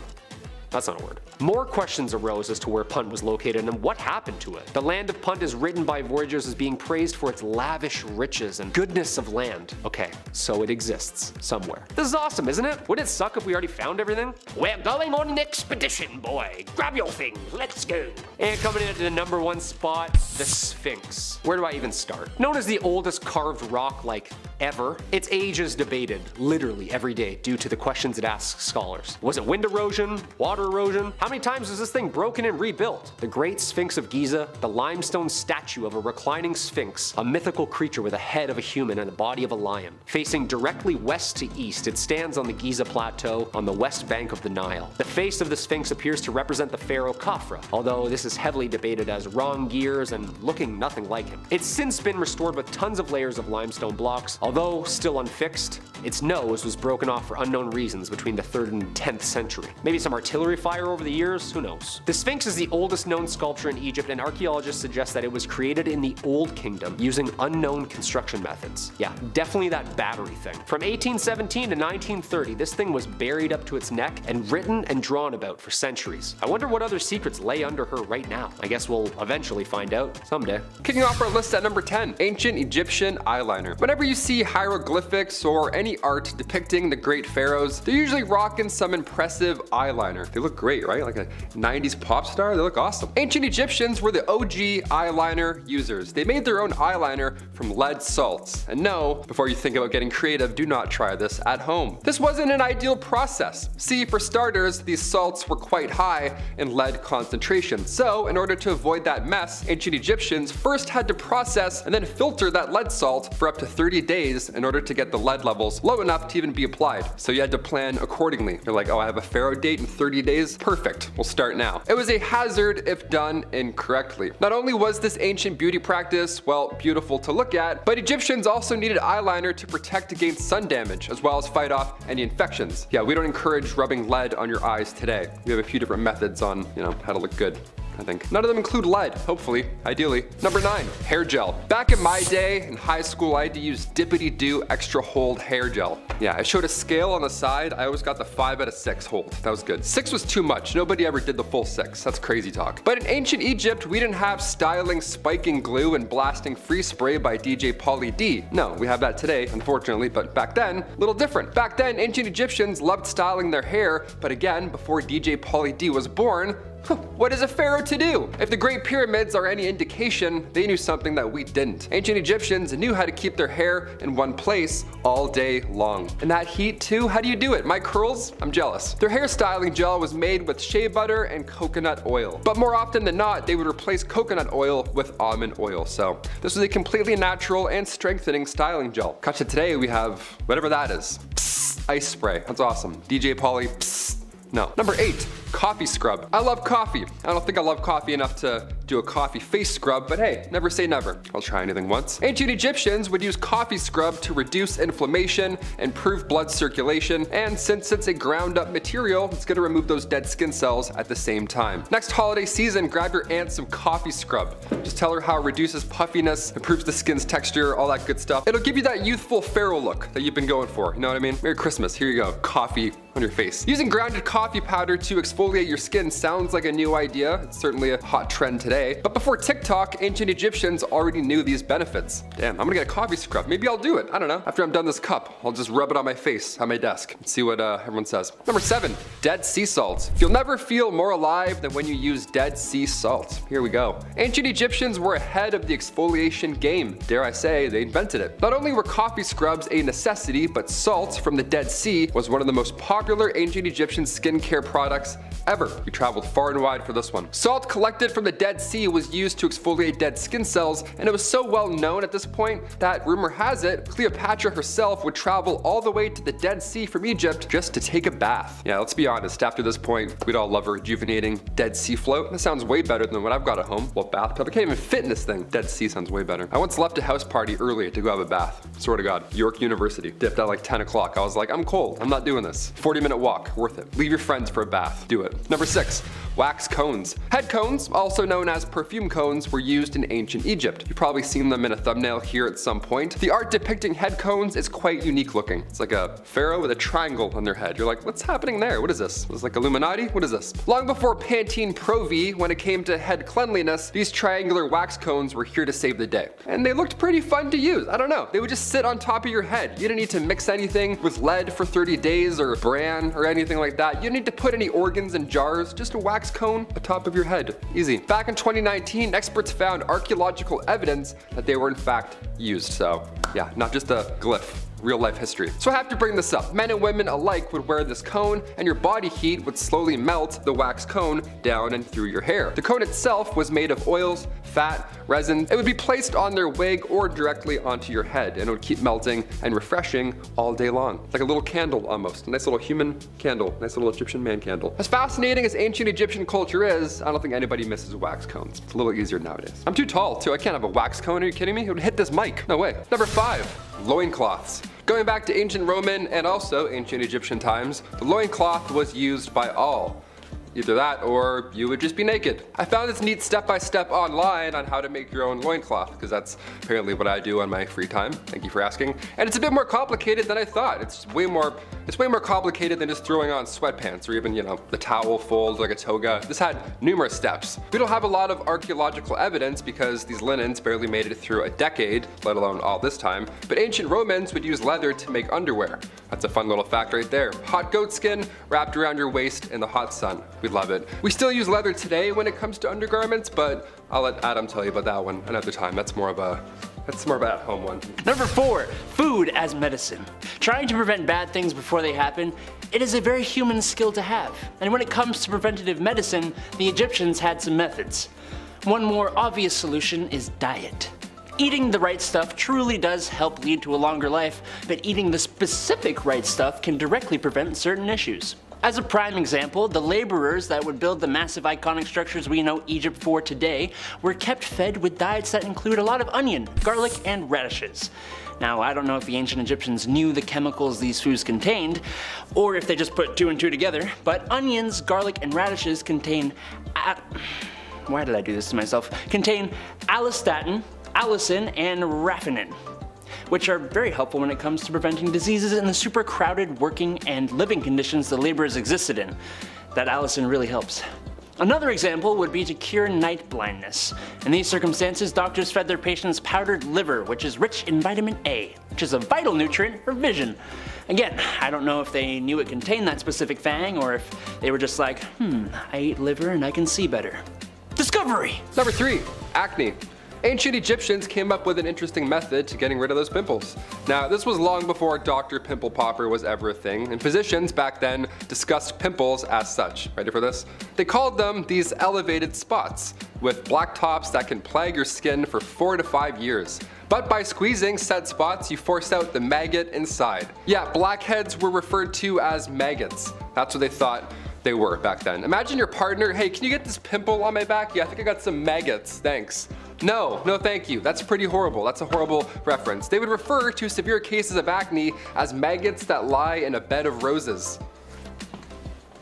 That's not a word. More questions arose as to where Punt was located and what happened to it. The land of Punt is written by voyagers as being praised for its lavish riches and goodness of land. Okay, so it exists somewhere. This is awesome, isn't it? Wouldn't it suck if we already found everything? We're going on an expedition, boy. Grab your things, let's go. And coming in at the number 1 spot, the Sphinx. Where do I even start? Known as the oldest carved rock like ever, its age is debated literally every day due to the questions it asks scholars. Was it wind erosion? Water erosion? How many times was this thing broken and rebuilt? The Great Sphinx of Giza, the limestone statue of a reclining sphinx, a mythical creature with a head of a human and a body of a lion. Facing directly west to east, it stands on the Giza Plateau on the west bank of the Nile. The face of the Sphinx appears to represent the pharaoh Khafra, although this is heavily debated as wrong gears and looking nothing like him. It's since been restored with tons of layers of limestone blocks. Although still unfixed, its nose was broken off for unknown reasons between the 3rd and 10th century. Maybe some artillery fire over the years, who knows. The Sphinx is the oldest known sculpture in Egypt, and archaeologists suggest that it was created in the Old Kingdom using unknown construction methods. Yeah, definitely that battery thing. From 1817 to 1930, this thing was buried up to its neck and written and drawn about for centuries. I wonder what other secrets lay under her right now. I guess we'll eventually find out someday. Kicking off our list at number 10, ancient Egyptian eyeliner. Whenever you see hieroglyphics or any art depicting the great pharaohs, they're usually rocking some impressive eyeliner. They look great, right? Like a 90s pop star, they look awesome. Ancient Egyptians were the OG eyeliner users. They made their own eyeliner from lead salts. And no, before you think about getting creative, do not try this at home. This wasn't an ideal process. See, for starters, these salts were quite high in lead concentration. So in order to avoid that mess, ancient Egyptians first had to process and then filter that lead salt for up to 30 days in order to get the lead levels levels low enough to even be applied. So you had to plan accordingly. You're like, oh, I have a pharaoh date in 30 days? Perfect, we'll start now. It was a hazard if done incorrectly. Not only was this ancient beauty practice, well, beautiful to look at, but Egyptians also needed eyeliner to protect against sun damage, as well as fight off any infections. Yeah, we don't encourage rubbing lead on your eyes today. We have a few different methods on, how to look good. I think. None of them include lead, hopefully, ideally. Number 9, hair gel. Back in my day, in high school, I had to use Dippity-Doo Extra Hold hair gel. Yeah, I showed a scale on the side. I always got the 5 out of 6 hold. That was good. 6 was too much. Nobody ever did the full 6. That's crazy talk. But in ancient Egypt, we didn't have styling, spiking glue, and blasting free spray by DJ Pauly D. No, we have that today, unfortunately, but back then, a little different. Back then, ancient Egyptians loved styling their hair, but again, before DJ Pauly D was born, what is a pharaoh to do? If the Great Pyramids are any indication, they knew something that we didn't. Ancient Egyptians knew how to keep their hair in one place all day long. And that heat too, how do you do it? My curls? I'm jealous. Their hair styling gel was made with shea butter and coconut oil. But more often than not, they would replace coconut oil with almond oil. So this was a completely natural and strengthening styling gel. Cut to today, we have whatever that is. Psst, ice spray, that's awesome. DJ Pauly, psst. No. Number 8, coffee scrub. I love coffee. I don't think I love coffee enough to do a coffee face scrub, but hey, never say never. I'll try anything once. Ancient Egyptians would use coffee scrub to reduce inflammation, improve blood circulation, and since it's a ground up material, it's gonna remove those dead skin cells at the same time. Next holiday season, grab your aunt some coffee scrub. Just tell her how it reduces puffiness, improves the skin's texture, all that good stuff. It'll give you that youthful pharaoh look that you've been going for, you know what I mean? Merry Christmas, here you go, coffee on your face. Using grounded coffee powder to exfoliate your skin sounds like a new idea. It's certainly a hot trend today. But before TikTok, ancient Egyptians already knew these benefits. Damn, I'm gonna get a coffee scrub. Maybe I'll do it. I don't know. After I'm done this cup, I'll just rub it on my face at my desk and see what everyone says. Number 7, Dead Sea Salt. You'll never feel more alive than when you use Dead Sea Salt. Here we go. Ancient Egyptians were ahead of the exfoliation game. Dare I say, they invented it. Not only were coffee scrubs a necessity, but salt from the Dead Sea was one of the most popular ancient Egyptian skincare products ever. We traveled far and wide for this one. Salt collected from the Dead Sea was used to exfoliate dead skin cells, and it was so well known at this point that rumor has it, Cleopatra herself would travel all the way to the Dead Sea from Egypt just to take a bath. Yeah, let's be honest, after this point, we'd all love a rejuvenating Dead Sea float. That sounds way better than what I've got at home. Well, bathtub, I can't even fit in this thing. Dead Sea sounds way better. I once left a house party early to go have a bath. Swear to God. York University. Dipped at like 10 o'clock. I was like, I'm cold. I'm not doing this. 40-minute walk. Worth it. Leave your friends for a bath. Do it. Number 6. Wax cones. Head cones, also known as perfume cones, were used in ancient Egypt. You've probably seen them in a thumbnail here at some point. The art depicting head cones is quite unique looking. It's like a pharaoh with a triangle on their head. You're like, what's happening there? What is this? Is this like Illuminati? What is this? Long before Pantene Pro V, when it came to head cleanliness, these triangular wax cones were here to save the day. And they looked pretty fun to use. I don't know. They would just sit on top of your head. You didn't need to mix anything with lead for 30 days or bran or anything like that. You didn't need to put any organs in jars. Just a wax cone atop of your head. Easy. Back in 2019, experts found archaeological evidence that they were in fact used. So yeah, not just a glyph. Real life history. So I have to bring this up. Men and women alike would wear this cone, and your body heat would slowly melt the wax cone down and through your hair. The cone itself was made of oils, fat, resin. It would be placed on their wig or directly onto your head, and it would keep melting and refreshing all day long. Like a little candle almost. A nice little human candle. Nice little Egyptian man candle. As fascinating as ancient Egyptian culture is, I don't think anybody misses wax cones. It's a little easier nowadays. I'm too tall too. I can't have a wax cone. Are you kidding me? It would hit this mic. No way. Number 5, loincloths. Going back to ancient Roman and also ancient Egyptian times, the loincloth was used by all. Either that or you would just be naked. I found this neat step-by-step online on how to make your own loincloth, because that's apparently what I do on my free time. Thank you for asking. And it's a bit more complicated than I thought. It's way more complicated than just throwing on sweatpants or even, the towel folds like a toga. This had numerous steps. We don't have a lot of archaeological evidence because these linens barely made it through a decade, let alone all this time. But ancient Romans would use leather to make underwear. That's a fun little fact right there. Hot goat skin wrapped around your waist in the hot sun. We love it. We still use leather today when it comes to undergarments, but I'll let Adam tell you about that one another time. That's more of a at-home one. Number 4, food as medicine. Trying to prevent bad things before they happen, it is a very human skill to have. And when it comes to preventative medicine, the Egyptians had some methods. One more obvious solution is diet. Eating the right stuff truly does help lead to a longer life, but eating the specific right stuff can directly prevent certain issues. As a prime example, the laborers that would build the massive iconic structures we know Egypt for today were kept fed with diets that include a lot of onion, garlic, and radishes. Now, I don't know if the ancient Egyptians knew the chemicals these foods contained, or if they just put 2 and 2 together, but onions, garlic, and radishes contain why did I do this to myself? Contain allistatin, allicin, and raffinine, which are very helpful when it comes to preventing diseases in the super crowded working and living conditions the laborers existed in. That allicin really helps. Another example would be to cure night blindness. In these circumstances, doctors fed their patients powdered liver, which is rich in vitamin A, which is a vital nutrient for vision. Again, I don't know if they knew it contained that specific thing, or if they were just like, I eat liver and I can see better. Discovery! Number 3, acne. Ancient Egyptians came up with an interesting method to getting rid of those pimples. Now, this was long before Dr. Pimple Popper was ever a thing, and physicians back then discussed pimples as such. Ready for this? They called them these elevated spots, with black tops that can plague your skin for 4 to 5 years. But by squeezing said spots, you force out the maggot inside. Yeah, blackheads were referred to as maggots. That's what they thought they were back then. Imagine your partner, hey, can you get this pimple on my back? Yeah, I think I got some maggots, thanks. No thank you, that's pretty horrible, that's a horrible reference. They would refer to severe cases of acne as maggots that lie in a bed of roses.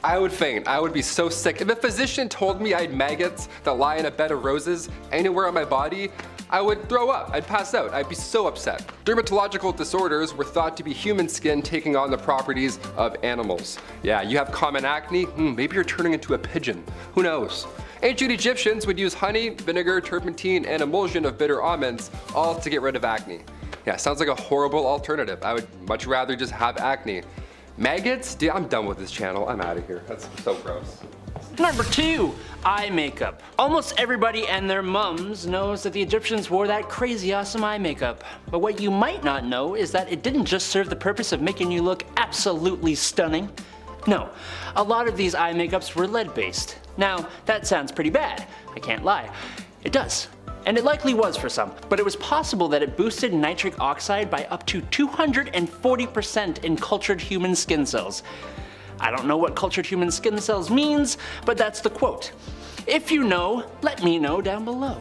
I would faint, I would be so sick. If a physician told me I had maggots that lie in a bed of roses anywhere on my body, I would throw up, I'd pass out, I'd be so upset. Dermatological disorders were thought to be human skin taking on the properties of animals. Yeah, you have common acne, maybe you're turning into a pigeon, who knows? Ancient Egyptians would use honey, vinegar, turpentine, and emulsion of bitter almonds, all to get rid of acne. Yeah, sounds like a horrible alternative. I would much rather just have acne. Maggots? Dude, I'm done with this channel, I'm out of here. That's so gross. Number 2, eye makeup. Almost everybody and their mums knows that the Egyptians wore that crazy awesome eye makeup. But what you might not know is that it didn't just serve the purpose of making you look absolutely stunning. No, a lot of these eye makeups were lead-based. Now, that sounds pretty bad, I can't lie. It does. And it likely was for some, but it was possible that it boosted nitric oxide by up to 240% in cultured human skin cells. I don't know what cultured human skin cells means, but that's the quote. If you know, let me know down below.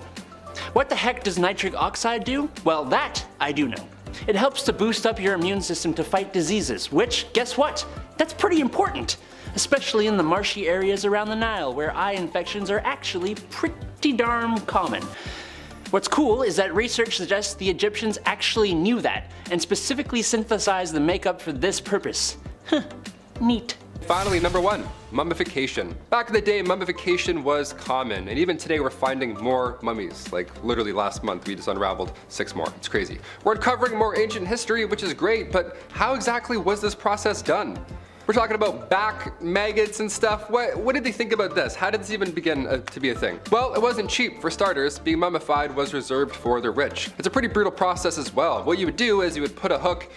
What the heck does nitric oxide do? Well, that I do know. It helps to boost up your immune system to fight diseases, which, guess what? That's pretty important, especially in the marshy areas around the Nile where eye infections are actually pretty darn common. What's cool is that research suggests the Egyptians actually knew that and specifically synthesized the makeup for this purpose. Neat. Finally, number 1, mummification. Back in the day, mummification was common, and even today we're finding more mummies. Like literally last month we just unraveled 6 more. It's crazy. We're uncovering more ancient history, which is great, but how exactly was this process done? We're talking about back maggots and stuff. What did they think about this? How did this even begin to be a thing? Well, it wasn't cheap. For starters, being mummified was reserved for the rich. It's a pretty brutal process as well. What you would do is you would put a hook,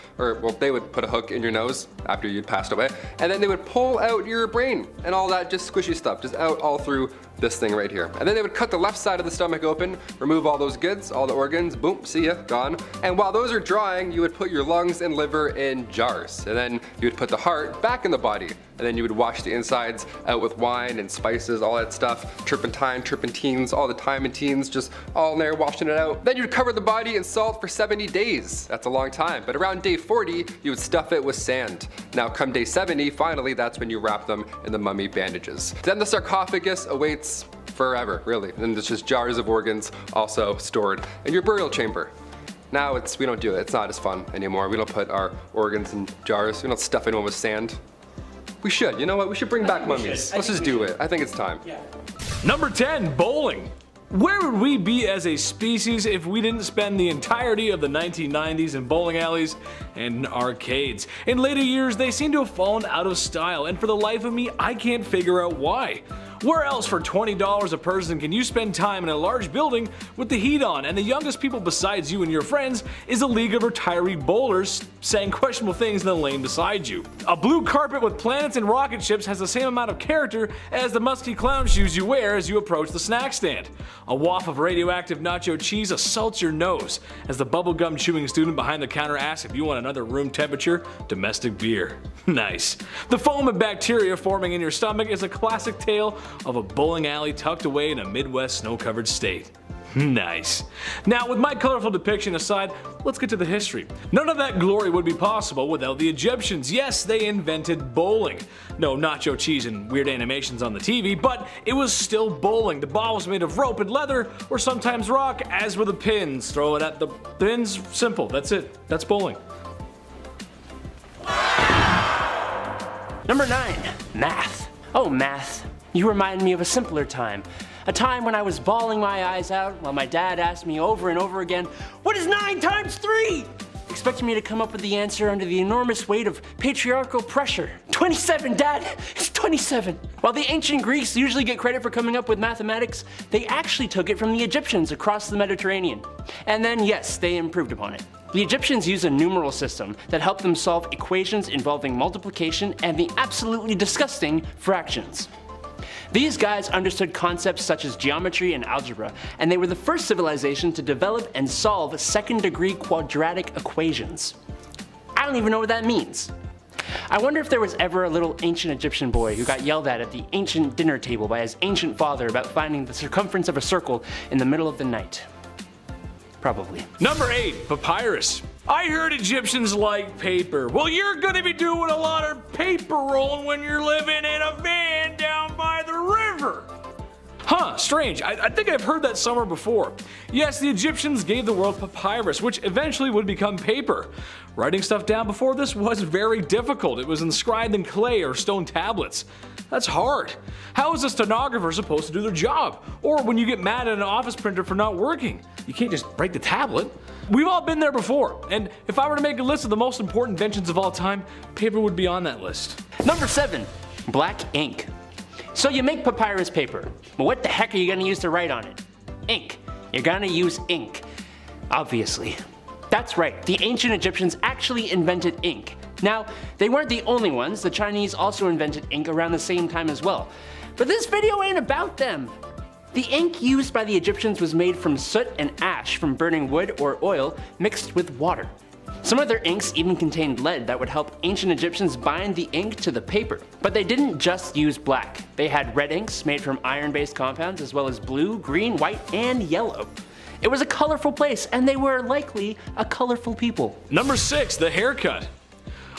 they would put a hook in your nose after you'd passed away, and then they would pull out your brain and all that just squishy stuff, just out all through this thing right here. And then they would cut the left side of the stomach open, remove all those goods, all the organs, boom, see ya, gone. And while those are drying, you would put your lungs and liver in jars. And then you would put the heart back in the body. And then you would wash the insides out with wine and spices, all that stuff, turpentine, turpentines, all the thymatines, just all in there, washing it out. Then you'd cover the body in salt for 70 days. That's a long time. But around day 40, you would stuff it with sand. Now come day 70, finally, that's when you wrap them in the mummy bandages. Then the sarcophagus awaits forever, really. And then there's just jars of organs also stored in your burial chamber. Now we don't do it. It's not as fun anymore. We don't put our organs in jars. We don't stuff anyone with sand. We should, you know what? We should bring back mummies. Let's just do it. I think it's time. Yeah. Number 10, bowling. Where would we be as a species if we didn't spend the entirety of the 1990s in bowling alleys and arcades? In later years, they seem to have fallen out of style, and for the life of me, I can't figure out why. Where else for $20 a person can you spend time in a large building with the heat on and the youngest people besides you and your friends is a league of retiree bowlers saying questionable things in the lane beside you? A blue carpet with planets and rocket ships has the same amount of character as the musky clown shoes you wear as you approach the snack stand. A waft of radioactive nacho cheese assaults your nose as the bubblegum chewing student behind the counter asks if you want another room temperature domestic beer. Nice. The foam and bacteria forming in your stomach is a classic tale of a bowling alley tucked away in a Midwest snow-covered state. Nice. Now, with my colorful depiction aside, let's get to the history. None of that glory would be possible without the Egyptians. Yes, they invented bowling. No nacho cheese and weird animations on the TV, but it was still bowling. The ball was made of rope and leather, or sometimes rock, as were the pins. Throw it at the pins, simple, that's it. That's bowling. Number 9. Math. Oh, math. You remind me of a simpler time. A time when I was bawling my eyes out while my dad asked me over and over again, "What is 9 times 3?" Expecting me to come up with the answer under the enormous weight of patriarchal pressure. 27, Dad! It's 27! While the ancient Greeks usually get credit for coming up with mathematics, they actually took it from the Egyptians across the Mediterranean. And then, yes, they improved upon it. The Egyptians used a numeral system that helped them solve equations involving multiplication and the absolutely disgusting fractions. These guys understood concepts such as geometry and algebra, and they were the first civilization to develop and solve second-degree quadratic equations. I don't even know what that means. I wonder if there was ever a little ancient Egyptian boy who got yelled at the ancient dinner table by his ancient father about finding the circumference of a circle in the middle of the night. Probably. Number 8. Papyrus. I heard Egyptians like paper. Well, you're gonna be doing a lot of paper rolling when you're living in a van down by the river. Huh, strange. I think I've heard that somewhere before. Yes, the Egyptians gave the world papyrus, which eventually would become paper. Writing stuff down before this was very difficult. It was inscribed in clay or stone tablets. That's hard. How is a stenographer supposed to do their job? Or when you get mad at an office printer for not working, you can't just break the tablet. We've all been there before, and if I were to make a list of the most important inventions of all time, paper would be on that list. Number 7. Black ink. So you make papyrus paper, but what the heck are you gonna use to write on it? Ink. You're gonna use ink. Obviously. That's right, the ancient Egyptians actually invented ink. Now, they weren't the only ones, the Chinese also invented ink around the same time as well. But this video ain't about them. The ink used by the Egyptians was made from soot and ash from burning wood or oil mixed with water. Some of their inks even contained lead that would help ancient Egyptians bind the ink to the paper. But they didn't just use black. They had red inks made from iron-based compounds as well as blue, green, white, and yellow. It was a colorful place, and they were likely a colorful people. Number 6, the haircut.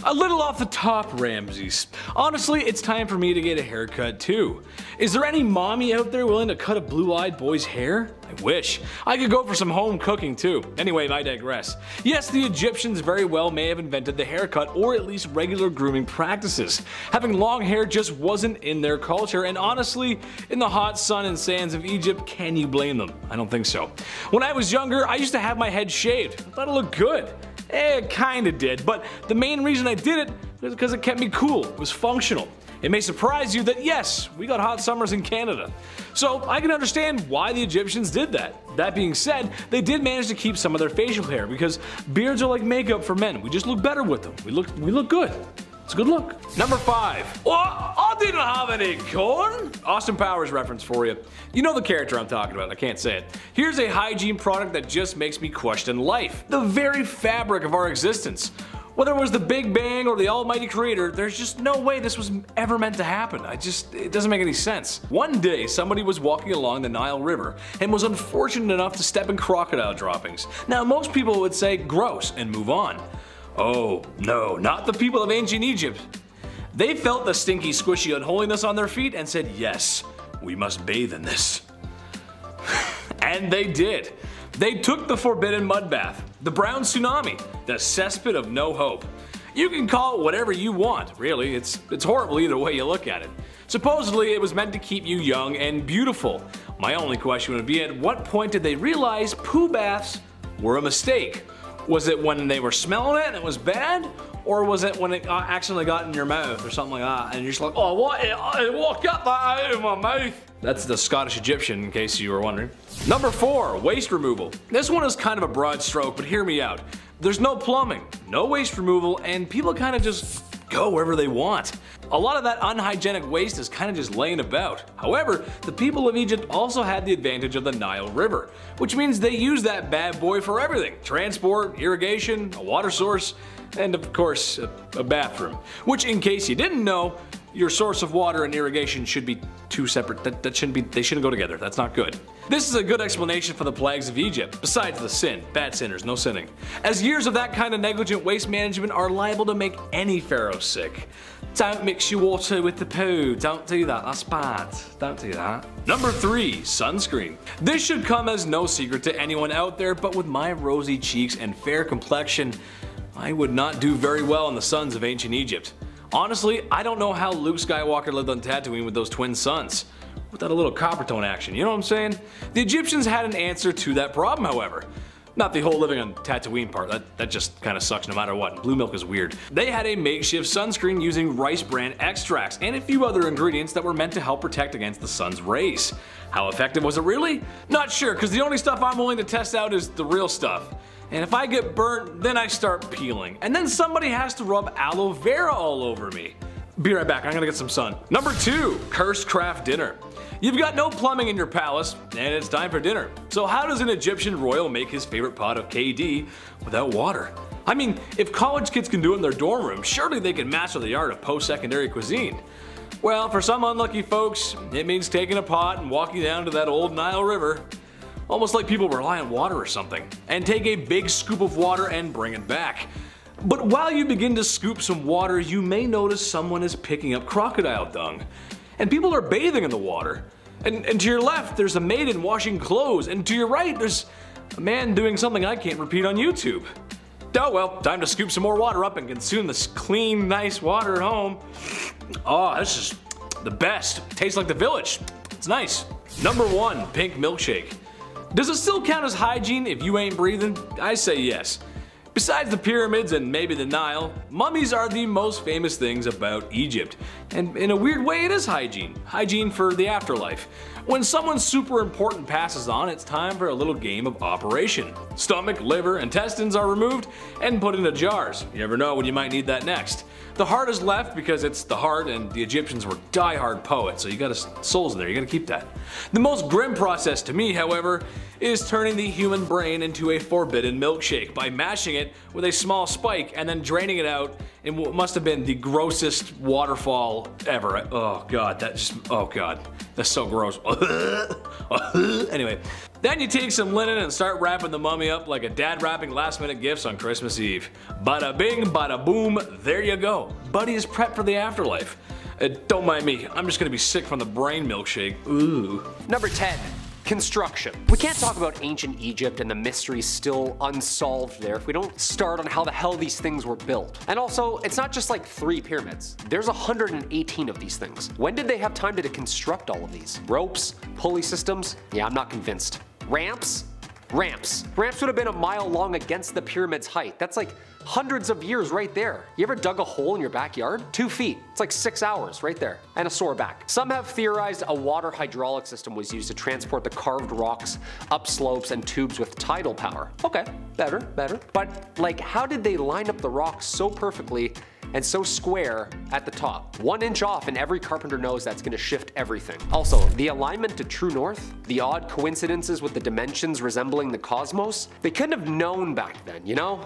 A little off the top, Ramses. Honestly, it's time for me to get a haircut too. Is there any mommy out there willing to cut a blue-eyed boy's hair? I wish. I could go for some home cooking too. Anyway, I digress. Yes, the Egyptians very well may have invented the haircut or at least regular grooming practices. Having long hair just wasn't in their culture, and honestly, in the hot sun and sands of Egypt, can you blame them? I don't think so. When I was younger, I used to have my head shaved. I thought it looked good. It kinda did, but the main reason I did it was because it kept me cool. It was functional. It may surprise you that yes, we got hot summers in Canada. So I can understand why the Egyptians did that. That being said, they did manage to keep some of their facial hair because beards are like makeup for men. We just look better with them. We look good. It's a good look. Number 5. Oh, I didn't have any corn. Austin Powers reference for you. You know the character I'm talking about, I can't say it. Here's a hygiene product that just makes me question life. The very fabric of our existence. Whether it was the Big Bang or the almighty creator, there's just no way this was ever meant to happen. It doesn't make any sense. One day, somebody was walking along the Nile River and was unfortunate enough to step in crocodile droppings. Now, most people would say gross and move on. Oh, no, not the people of ancient Egypt. They felt the stinky, squishy unholiness on their feet and said, yes, we must bathe in this. And they did. They took the forbidden mud bath, the brown tsunami, the cesspit of no hope. You can call it whatever you want, really. It's horrible either way you look at it. Supposedly, it was meant to keep you young and beautiful. My only question would be, at what point did they realize poo baths were a mistake? Was it when they were smelling it and it was bad? Or was it when it accidentally got in your mouth or something like that, and you're just like, oh, what? What got that out of my mouth? That's the Scottish Egyptian, in case you were wondering. Number 4, waste removal. This one is kind of a broad stroke, but hear me out. There's no plumbing, no waste removal, and people kind of just go wherever they want. A lot of that unhygienic waste is kind of just laying about. However, the people of Egypt also had the advantage of the Nile River, which means they use that bad boy for everything. Transport, irrigation, a water source, and of course, a bathroom. Which, in case you didn't know, your source of water and irrigation should be two separate, they shouldn't go together. That's not good. This is a good explanation for the plagues of Egypt, besides the sin. Bad sinners, no sinning. As years of that kind of negligent waste management are liable to make any pharaoh sick. Don't mix your water with the poo. Don't do that, that's bad. Don't do that. Number 3, sunscreen. This should come as no secret to anyone out there, but with my rosy cheeks and fair complexion, I would not do very well in the suns of ancient Egypt. Honestly, I don't know how Luke Skywalker lived on Tatooine with those twin suns. Without a little copper tone action, you know what I'm saying? The Egyptians had an answer to that problem, however. Not the whole living on Tatooine part, that just kinda sucks no matter what. Blue milk is weird. They had a makeshift sunscreen using rice bran extracts and a few other ingredients that were meant to help protect against the sun's rays. How effective was it really? Not sure, because the only stuff I'm willing to test out is the real stuff. And if I get burnt, then I start peeling. And then somebody has to rub aloe vera all over me. Be right back, I'm gonna get some sun. Number 2, cursed craft dinner. You've got no plumbing in your palace, and it's time for dinner. So how does an Egyptian royal make his favorite pot of KD without water? I mean, if college kids can do it in their dorm room, surely they can master the art of post-secondary cuisine. Well, for some unlucky folks, it means taking a pot and walking down to that old Nile River, almost like people rely on water or something, and take a big scoop of water and bring it back. But while you begin to scoop some water, you may notice someone is picking up crocodile dung. And people are bathing in the water. And to your left, there's a maiden washing clothes, and to your right, there's a man doing something I can't repeat on YouTube. Oh well, time to scoop some more water up and consume this clean, nice water at home. Oh, this is the best. Tastes like the village. It's nice. Number 1, pink milkshake. Does it still count as hygiene if you ain't breathing? I say yes. Besides the pyramids and maybe the Nile, mummies are the most famous things about Egypt. And in a weird way it is hygiene. Hygiene for the afterlife. When someone super important passes on, it's time for a little game of operation. Stomach, liver, intestines are removed and put into jars. You never know when you might need that next. The heart is left because it's the heart, and the Egyptians were die-hard poets, so you got souls in there, you gotta keep that. The most grim process to me, however, is turning the human brain into a forbidden milkshake by mashing it with a small spike and then draining it out in what must have been the grossest waterfall ever. Oh god, oh god, that's so gross. Anyway, then you take some linen and start wrapping the mummy up like a dad wrapping last-minute gifts on Christmas Eve. Bada bing, bada boom, there you go. Buddy is prepped for the afterlife. Don't mind me, I'm just gonna be sick from the brain milkshake. Ooh. Number 10. Construction. We can't talk about ancient Egypt and the mysteries still unsolved there if we don't start on how the hell these things were built. And also, it's not just like 3 pyramids. There's 118 of these things. When did they have time to construct all of these? Ropes? Pulley systems? Yeah, I'm not convinced. Ramps? Ramps. Ramps would have been a mile long against the pyramid's height. That's like hundreds of years right there. You ever dug a hole in your backyard? 2 feet. It's like 6 hours right there. And a sore back. Some have theorized a water hydraulic system was used to transport the carved rocks up slopes and tubes with tidal power. Okay, better. But like, how did they line up the rocks so perfectly and so square at the top? 1 inch off and every carpenter knows that's gonna shift everything. Also, the alignment to true north, the odd coincidences with the dimensions resembling the cosmos, they couldn't have known back then, you know?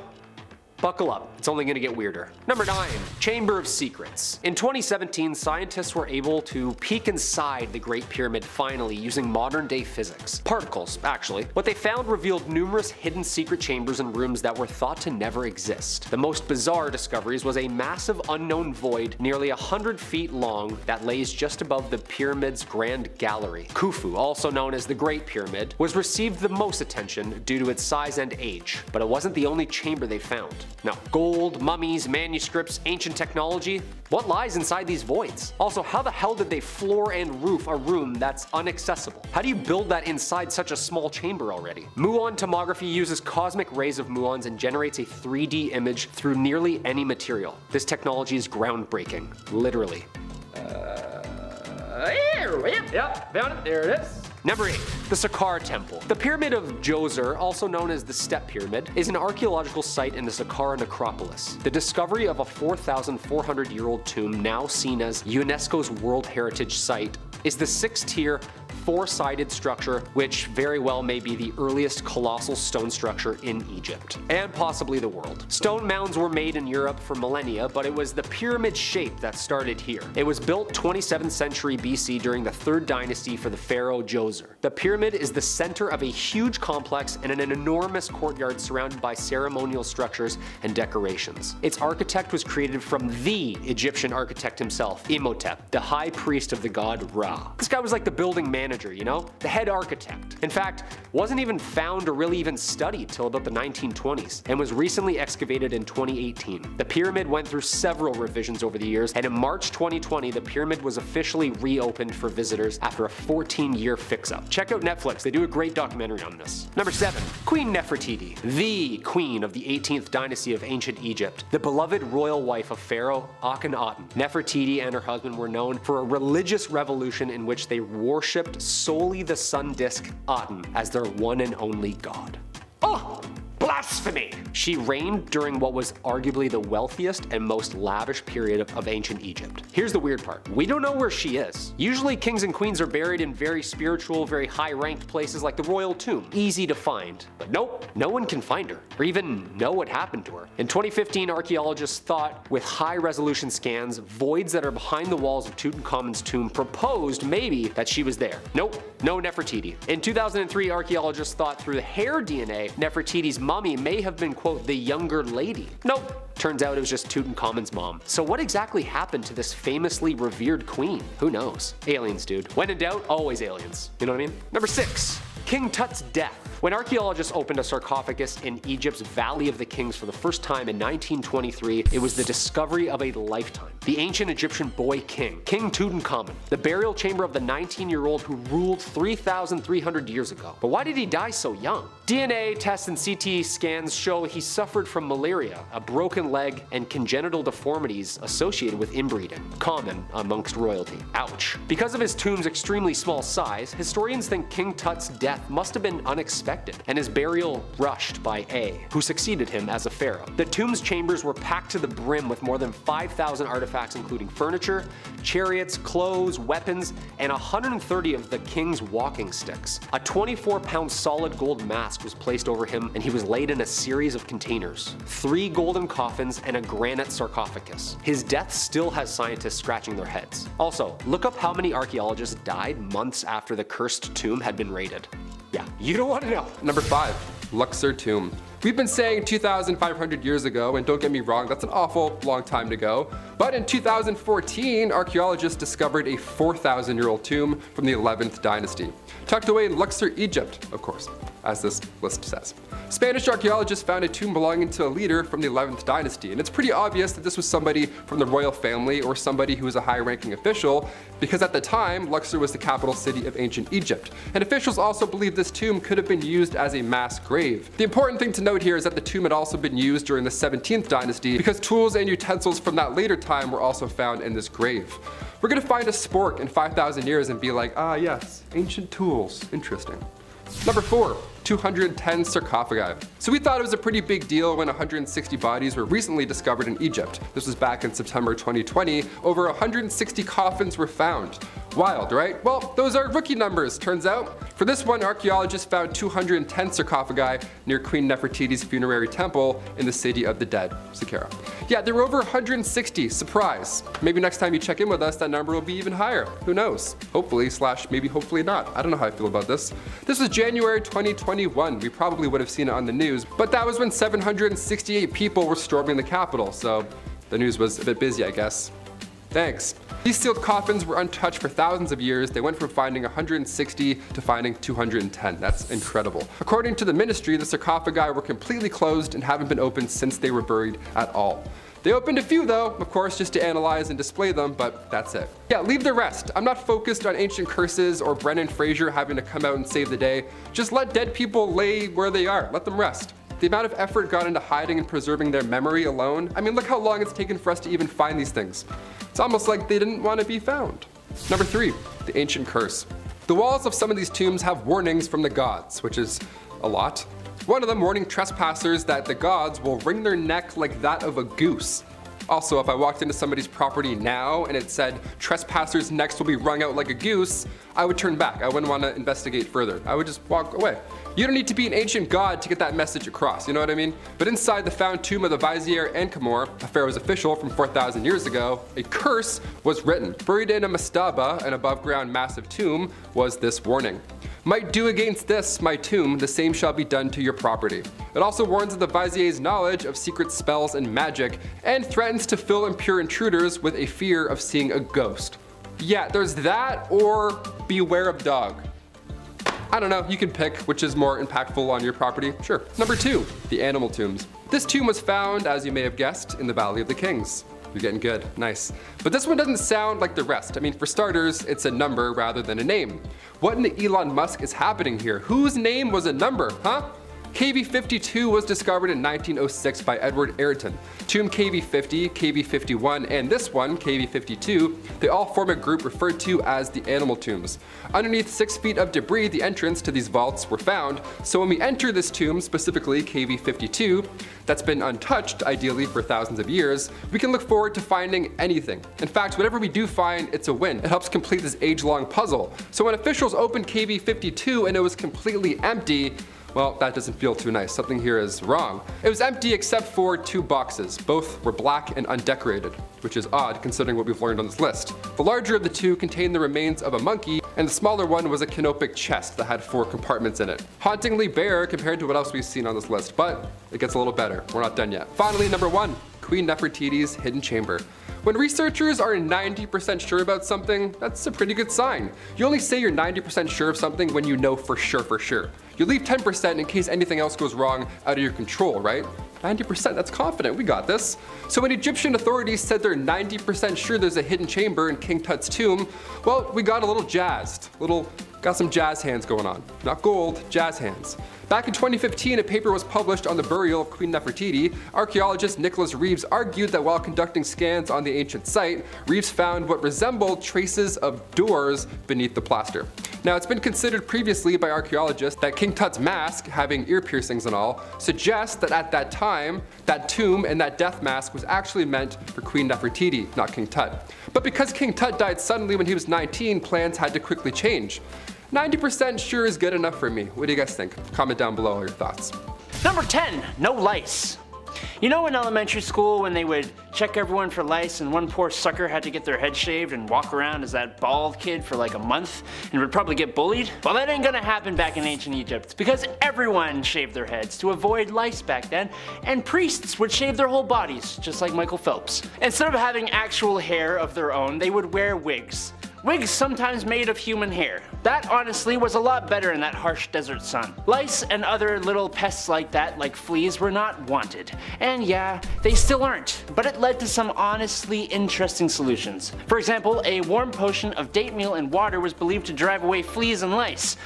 Buckle up, it's only gonna get weirder. Number 9, Chamber of Secrets. In 2017, scientists were able to peek inside the Great Pyramid finally using modern day physics. Particles, actually. What they found revealed numerous hidden secret chambers and rooms that were thought to never exist. The most bizarre discoveries was a massive unknown void nearly 100 feet long that lays just above the pyramid's grand gallery. Khufu, also known as the Great Pyramid, was received the most attention due to its size and age, but it wasn't the only chamber they found. No. Gold, mummies, manuscripts, ancient technology? What lies inside these voids? Also, how the hell did they floor and roof a room that's inaccessible? How do you build that inside such a small chamber already? Muon tomography uses cosmic rays of muons and generates a 3D image through nearly any material. This technology is groundbreaking, literally. Yep, found it, there it is. Number 8. The Saqqara Temple. The Pyramid of Djoser, also known as the Step Pyramid, is an archaeological site in the Saqqara necropolis. The discovery of a 4,400-year-old tomb, now seen as UNESCO's World Heritage Site, is the 6-tier, 4-sided structure, which very well may be the earliest colossal stone structure in Egypt, and possibly the world. Stone mounds were made in Europe for millennia, but it was the pyramid shape that started here. It was built 27th century BC during the 3rd dynasty for the pharaoh Djoser. The pyramid is the center of a huge complex and an enormous courtyard surrounded by ceremonial structures and decorations. Its architect was created from the Egyptian architect himself, Imhotep, the high priest of the god Ra. This guy was like the building manager, you know? The head architect. In fact, wasn't even found or really even studied till about the 1920s, and was recently excavated in 2018. The pyramid went through several revisions over the years, and in March 2020, the pyramid was officially reopened for visitors after a 14-year fix-up. Check out Netflix, they do a great documentary on this. Number 7. Queen Nefertiti, the queen of the 18th dynasty of ancient Egypt, the beloved royal wife of Pharaoh Akhenaten. Nefertiti and her husband were known for a religious revolution in which they worshipped solely the sun disk Aten as their one and only god. Oh! Blasphemy! She reigned during what was arguably the wealthiest and most lavish period of ancient Egypt. Here's the weird part. We don't know where she is. Usually kings and queens are buried in very spiritual, very high-ranked places like the royal tomb. Easy to find. But nope, no one can find her, or even know what happened to her. In 2015, archaeologists thought, with high-resolution scans, voids that are behind the walls of Tutankhamun's tomb proposed maybe that she was there. Nope, no Nefertiti. In 2003, archaeologists thought through the hair DNA, Nefertiti's mummy may have been, quote, the younger lady. Nope. Turns out it was just Tutankhamun's mom. So what exactly happened to this famously revered queen? Who knows? Aliens, dude. When in doubt, always aliens. You know what I mean? Number 6. King Tut's death. When archaeologists opened a sarcophagus in Egypt's Valley of the Kings for the first time in 1923, it was the discovery of a lifetime. The ancient Egyptian boy king, King Tutankhamun, the burial chamber of the 19-year-old who ruled 3,300 years ago. But why did he die so young? DNA tests and CT scans show he suffered from malaria, a broken leg, and congenital deformities associated with inbreeding, common amongst royalty. Ouch. Because of his tomb's extremely small size, historians think King Tut's death must have been unexpected, and his burial rushed by A, who succeeded him as a pharaoh. The tomb's chambers were packed to the brim with more than 5,000 artifacts including furniture, chariots, clothes, weapons, and 130 of the king's walking sticks. A 24-pound solid gold mask was placed over him, and he was laid in a series of containers, 3 golden coffins, and a granite sarcophagus. His death still has scientists scratching their heads. Also, look up how many archaeologists died months after the cursed tomb had been raided. Yeah, you don't want to know. Number 5. Luxor Tomb. We've been saying 2,500 years ago, and don't get me wrong, that's an awful long time to go. But in 2014, archaeologists discovered a 4,000-year-old tomb from the 11th dynasty, tucked away in Luxor, Egypt, of course, as this list says. Spanish archaeologists found a tomb belonging to a leader from the 11th dynasty, and it's pretty obvious that this was somebody from the royal family or somebody who was a high-ranking official, because at the time, Luxor was the capital city of ancient Egypt, and officials also believed this tomb could have been used as a mass grave. The important thing to note here is that the tomb had also been used during the 17th dynasty because tools and utensils from that later time were also found in this grave. We're gonna find a spork in 5,000 years and be like, ah yes, ancient tools, interesting. Number 4. 210 sarcophagi. So we thought it was a pretty big deal when 160 bodies were recently discovered in Egypt. This was back in September 2020. Over 160 coffins were found. Wild, right? Well, those are rookie numbers, turns out. For this one, archaeologists found 210 sarcophagi near Queen Nefertiti's funerary temple in the city of the dead, Saqqara. Yeah, there were over 160, surprise. Maybe next time you check in with us, that number will be even higher. Who knows? Hopefully, / maybe hopefully not. I don't know how I feel about this. This was January 2021. We probably would have seen it on the news, but that was when 768 people were storming the Capitol, so the news was a bit busy, I guess. Thanks. These sealed coffins were untouched for thousands of years. They went from finding 160 to finding 210. That's incredible. According to the ministry, the sarcophagi were completely closed and haven't been opened since they were buried at all. They opened a few though, of course, just to analyze and display them, but that's it. Yeah, leave the rest. I'm not focused on ancient curses or Brendan Fraser having to come out and save the day. Just let dead people lay where they are. Let them rest. The amount of effort got into hiding and preserving their memory alone, I mean, look how long it's taken for us to even find these things. It's almost like they didn't want to be found. Number 3, the ancient curse. The walls of some of these tombs have warnings from the gods, which is a lot. One of them warning trespassers that the gods will wring their neck like that of a goose. Also, if I walked into somebody's property now and it said trespassers' necks will be wrung out like a goose, I would turn back. I wouldn't want to investigate further. I would just walk away. You don't need to be an ancient god to get that message across, you know what I mean? But inside the found tomb of the Vizier Ankh-Amor, a pharaoh's official from 4,000 years ago, a curse was written. Buried in a mastaba, an above-ground massive tomb, was this warning. Might do against this, my tomb, the same shall be done to your property. It also warns of the Vizier's knowledge of secret spells and magic, and threatens to fill impure intruders with a fear of seeing a ghost. Yeah, there's that, or beware of dog. I don't know, you can pick which is more impactful on your property, sure. Number 2, the animal tombs. This tomb was found, as you may have guessed, in the Valley of the Kings. You're getting good, nice. But this one doesn't sound like the rest. I mean, for starters, it's a number rather than a name. What in the Elon Musk is happening here? Whose name was a number, huh? KV52 was discovered in 1906 by Edward Ayrton. Tomb KV50, KV51, and this one, KV52, they all form a group referred to as the animal tombs. Underneath 6 feet of debris, the entrance to these vaults were found, so when we enter this tomb, specifically KV52, that's been untouched, ideally for thousands of years, we can look forward to finding anything. In fact, whatever we do find, it's a win. It helps complete this age-long puzzle. So when officials opened KV52 and it was completely empty, well, that doesn't feel too nice. Something here is wrong. It was empty except for 2 boxes. Both were black and undecorated, which is odd considering what we've learned on this list. The larger of the 2 contained the remains of a monkey, and the smaller one was a canopic chest that had 4 compartments in it. Hauntingly bare compared to what else we've seen on this list, but it gets a little better. We're not done yet. Finally, number 1, Queen Nefertiti's hidden chamber. When researchers are 90% sure about something, that's a pretty good sign. You only say you're 90% sure of something when you know for sure. You leave 10% in case anything else goes wrong out of your control, right? 90%, that's confident, we got this. So when Egyptian authorities said they're 90% sure there's a hidden chamber in King Tut's tomb, well, we got a little jazzed. Got some jazz hands going on. Not gold, jazz hands. Back in 2015, a paper was published on the burial of Queen Nefertiti. Archaeologist Nicholas Reeves argued that while conducting scans on the ancient site, Reeves found what resembled traces of doors beneath the plaster. Now, it's been considered previously by archaeologists that King Tut's mask, having ear piercings and all, suggests that at that time, that tomb and that death mask was actually meant for Queen Nefertiti, not King Tut. But because King Tut died suddenly when he was 19, plans had to quickly change. 90% sure is good enough for me. What do you guys think? Comment down below all your thoughts. Number 10, no lice. You know in elementary school when they would check everyone for lice and one poor sucker had to get their head shaved and walk around as that bald kid for like a month and would probably get bullied? Well, that ain't gonna happen back in ancient Egypt because everyone shaved their heads to avoid lice back then, and priests would shave their whole bodies just like Michael Phelps. Instead of having actual hair of their own, they would wear wigs. Wigs sometimes made of human hair. That honestly was a lot better in that harsh desert sun. Lice and other little pests like that, like fleas, were not wanted. And yeah, they still aren't, but it led to some honestly interesting solutions. For example, a warm potion of date meal and water was believed to drive away fleas and lice.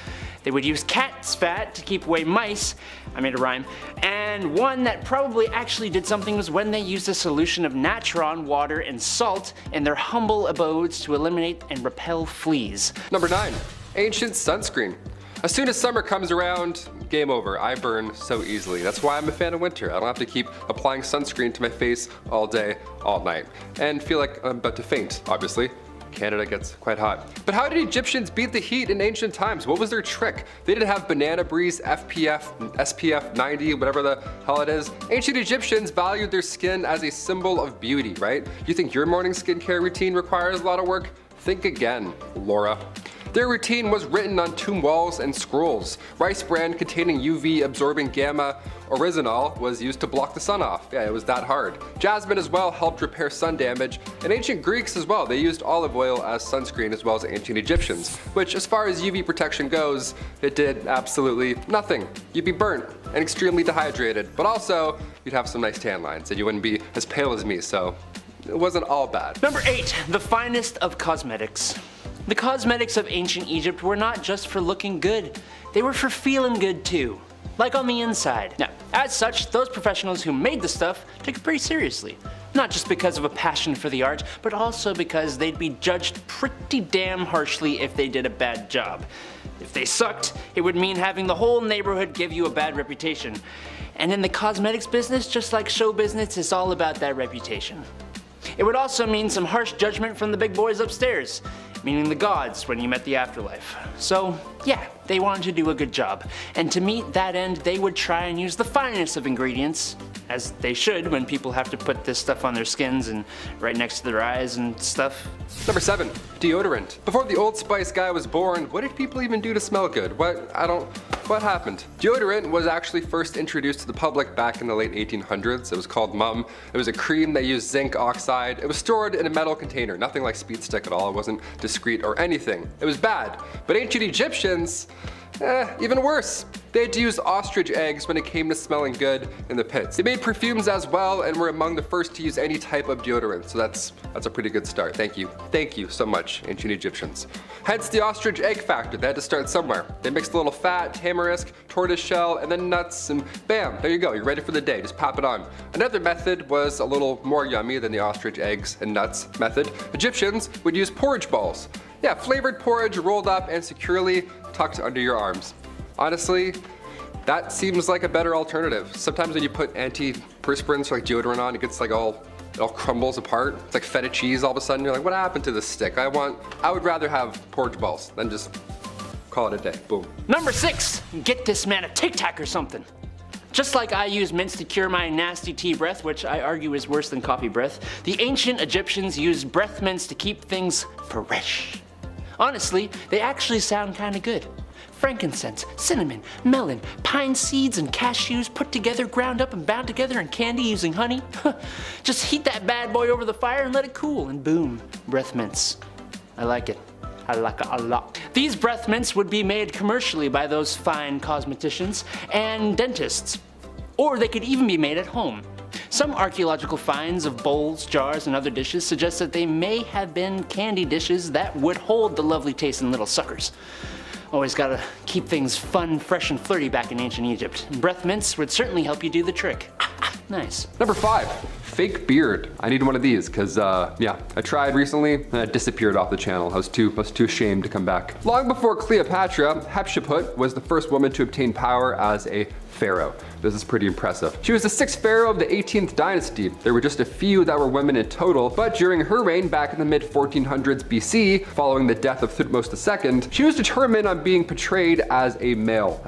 They would use cat's fat to keep away mice, I made a rhyme, and one that probably actually did something was when they used a solution of natron, water, and salt in their humble abodes to eliminate and repel fleas. Number 9, ancient sunscreen. As soon as summer comes around, game over. I burn so easily. That's why I'm a fan of winter. I don't have to keep applying sunscreen to my face all day, all night, and feel like I'm about to faint, obviously. Canada gets quite hot. But how did Egyptians beat the heat in ancient times? What was their trick? They didn't have banana breeze, SPF 90, whatever the hell it is. Ancient Egyptians valued their skin as a symbol of beauty, right? You think your morning skincare routine requires a lot of work? Think again, Laura. Their routine was written on tomb walls and scrolls. Rice bran containing UV absorbing gamma oryzanol was used to block the sun off. Yeah, it was that hard. Jasmine as well helped repair sun damage, and ancient Greeks as well. They used olive oil as sunscreen as well as ancient Egyptians, which as far as UV protection goes, it did absolutely nothing. You'd be burnt and extremely dehydrated, but also you'd have some nice tan lines and you wouldn't be as pale as me, so it wasn't all bad. Number 8, the finest of cosmetics. The cosmetics of ancient Egypt were not just for looking good, they were for feeling good too. Like on the inside. Now, as such, those professionals who made the stuff took it pretty seriously. Not just because of a passion for the art, but also because they'd be judged pretty damn harshly if they did a bad job. If they sucked, it would mean having the whole neighborhood give you a bad reputation. And in the cosmetics business, just like show business, it's all about that reputation. It would also mean some harsh judgment from the big boys upstairs, meaning the gods when you met the afterlife. So yeah, they wanted to do a good job, and to meet that end they would try and use the finest of ingredients, as they should when people have to put this stuff on their skins and right next to their eyes and stuff. Number 7, deodorant. Before the Old Spice guy was born, what did people even do to smell good? What happened? Deodorant was actually first introduced to the public back in the late 1800s. It was called Mum. It was a cream that used zinc oxide. It was stored in a metal container, nothing like Speed Stick at all. It wasn't discreet or anything. It was bad. But ancient Egyptians, even worse. They had to use ostrich eggs when it came to smelling good in the pits. They made perfumes as well and were among the first to use any type of deodorant, so that's a pretty good start. Thank you. Thank you so much, ancient Egyptians. Hence the ostrich egg factor. They had to start somewhere. They mixed a little fat, tamarisk, tortoise shell, and then nuts, and bam, there you go. You're ready for the day. Just pop it on. Another method was a little more yummy than the ostrich eggs and nuts method. Egyptians would use porridge balls. Yeah, flavored porridge rolled up and securely tucked under your arms. Honestly, that seems like a better alternative. Sometimes when you put antiperspirants or like deodorant on, it gets like it all crumbles apart. It's like feta cheese all of a sudden. You're like, what happened to this stick? I would rather have porridge balls than just call it a day. Boom. Number 6, get this man a Tic Tac or something. Just like I use mints to cure my nasty tea breath, which I argue is worse than coffee breath, the ancient Egyptians used breath mints to keep things fresh. Honestly, they actually sound kinda good. Frankincense, cinnamon, melon, pine seeds, and cashews put together, ground up, and bound together in candy using honey. Just heat that bad boy over the fire and let it cool, and boom, breath mints. I like it. I like it a lot. These breath mints would be made commercially by those fine cosmeticians and dentists. Or they could even be made at home. Some archaeological finds of bowls, jars, and other dishes suggest that they may have been candy dishes that would hold the lovely tasting little suckers. Always gotta keep things fun, fresh, and flirty back in ancient Egypt. Breath mints would certainly help you do the trick. Nice. Number 5, fake beard. I need one of these because, yeah, I tried recently and it disappeared off the channel. I was too ashamed to come back. Long before Cleopatra, Hatshepsut was the first woman to obtain power as a pharaoh. This is pretty impressive. She was the 6th pharaoh of the 18th dynasty. There were just a few that were women in total, but during her reign back in the mid 1400s BC, following the death of Thutmose II, she was determined on being portrayed as a male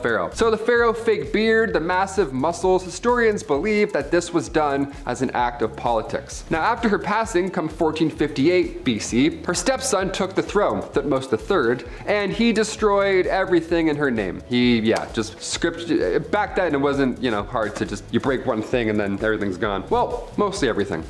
pharaoh. So the pharaoh fake beard, the massive muscles, historians believe that this was done as an act of politics. Now after her passing, come 1458 BC, her stepson took the throne, Thutmose III, and he destroyed everything in her name. Just scripted. Back then it wasn't, hard to just, you break one thing and then everything's gone. Well, mostly everything.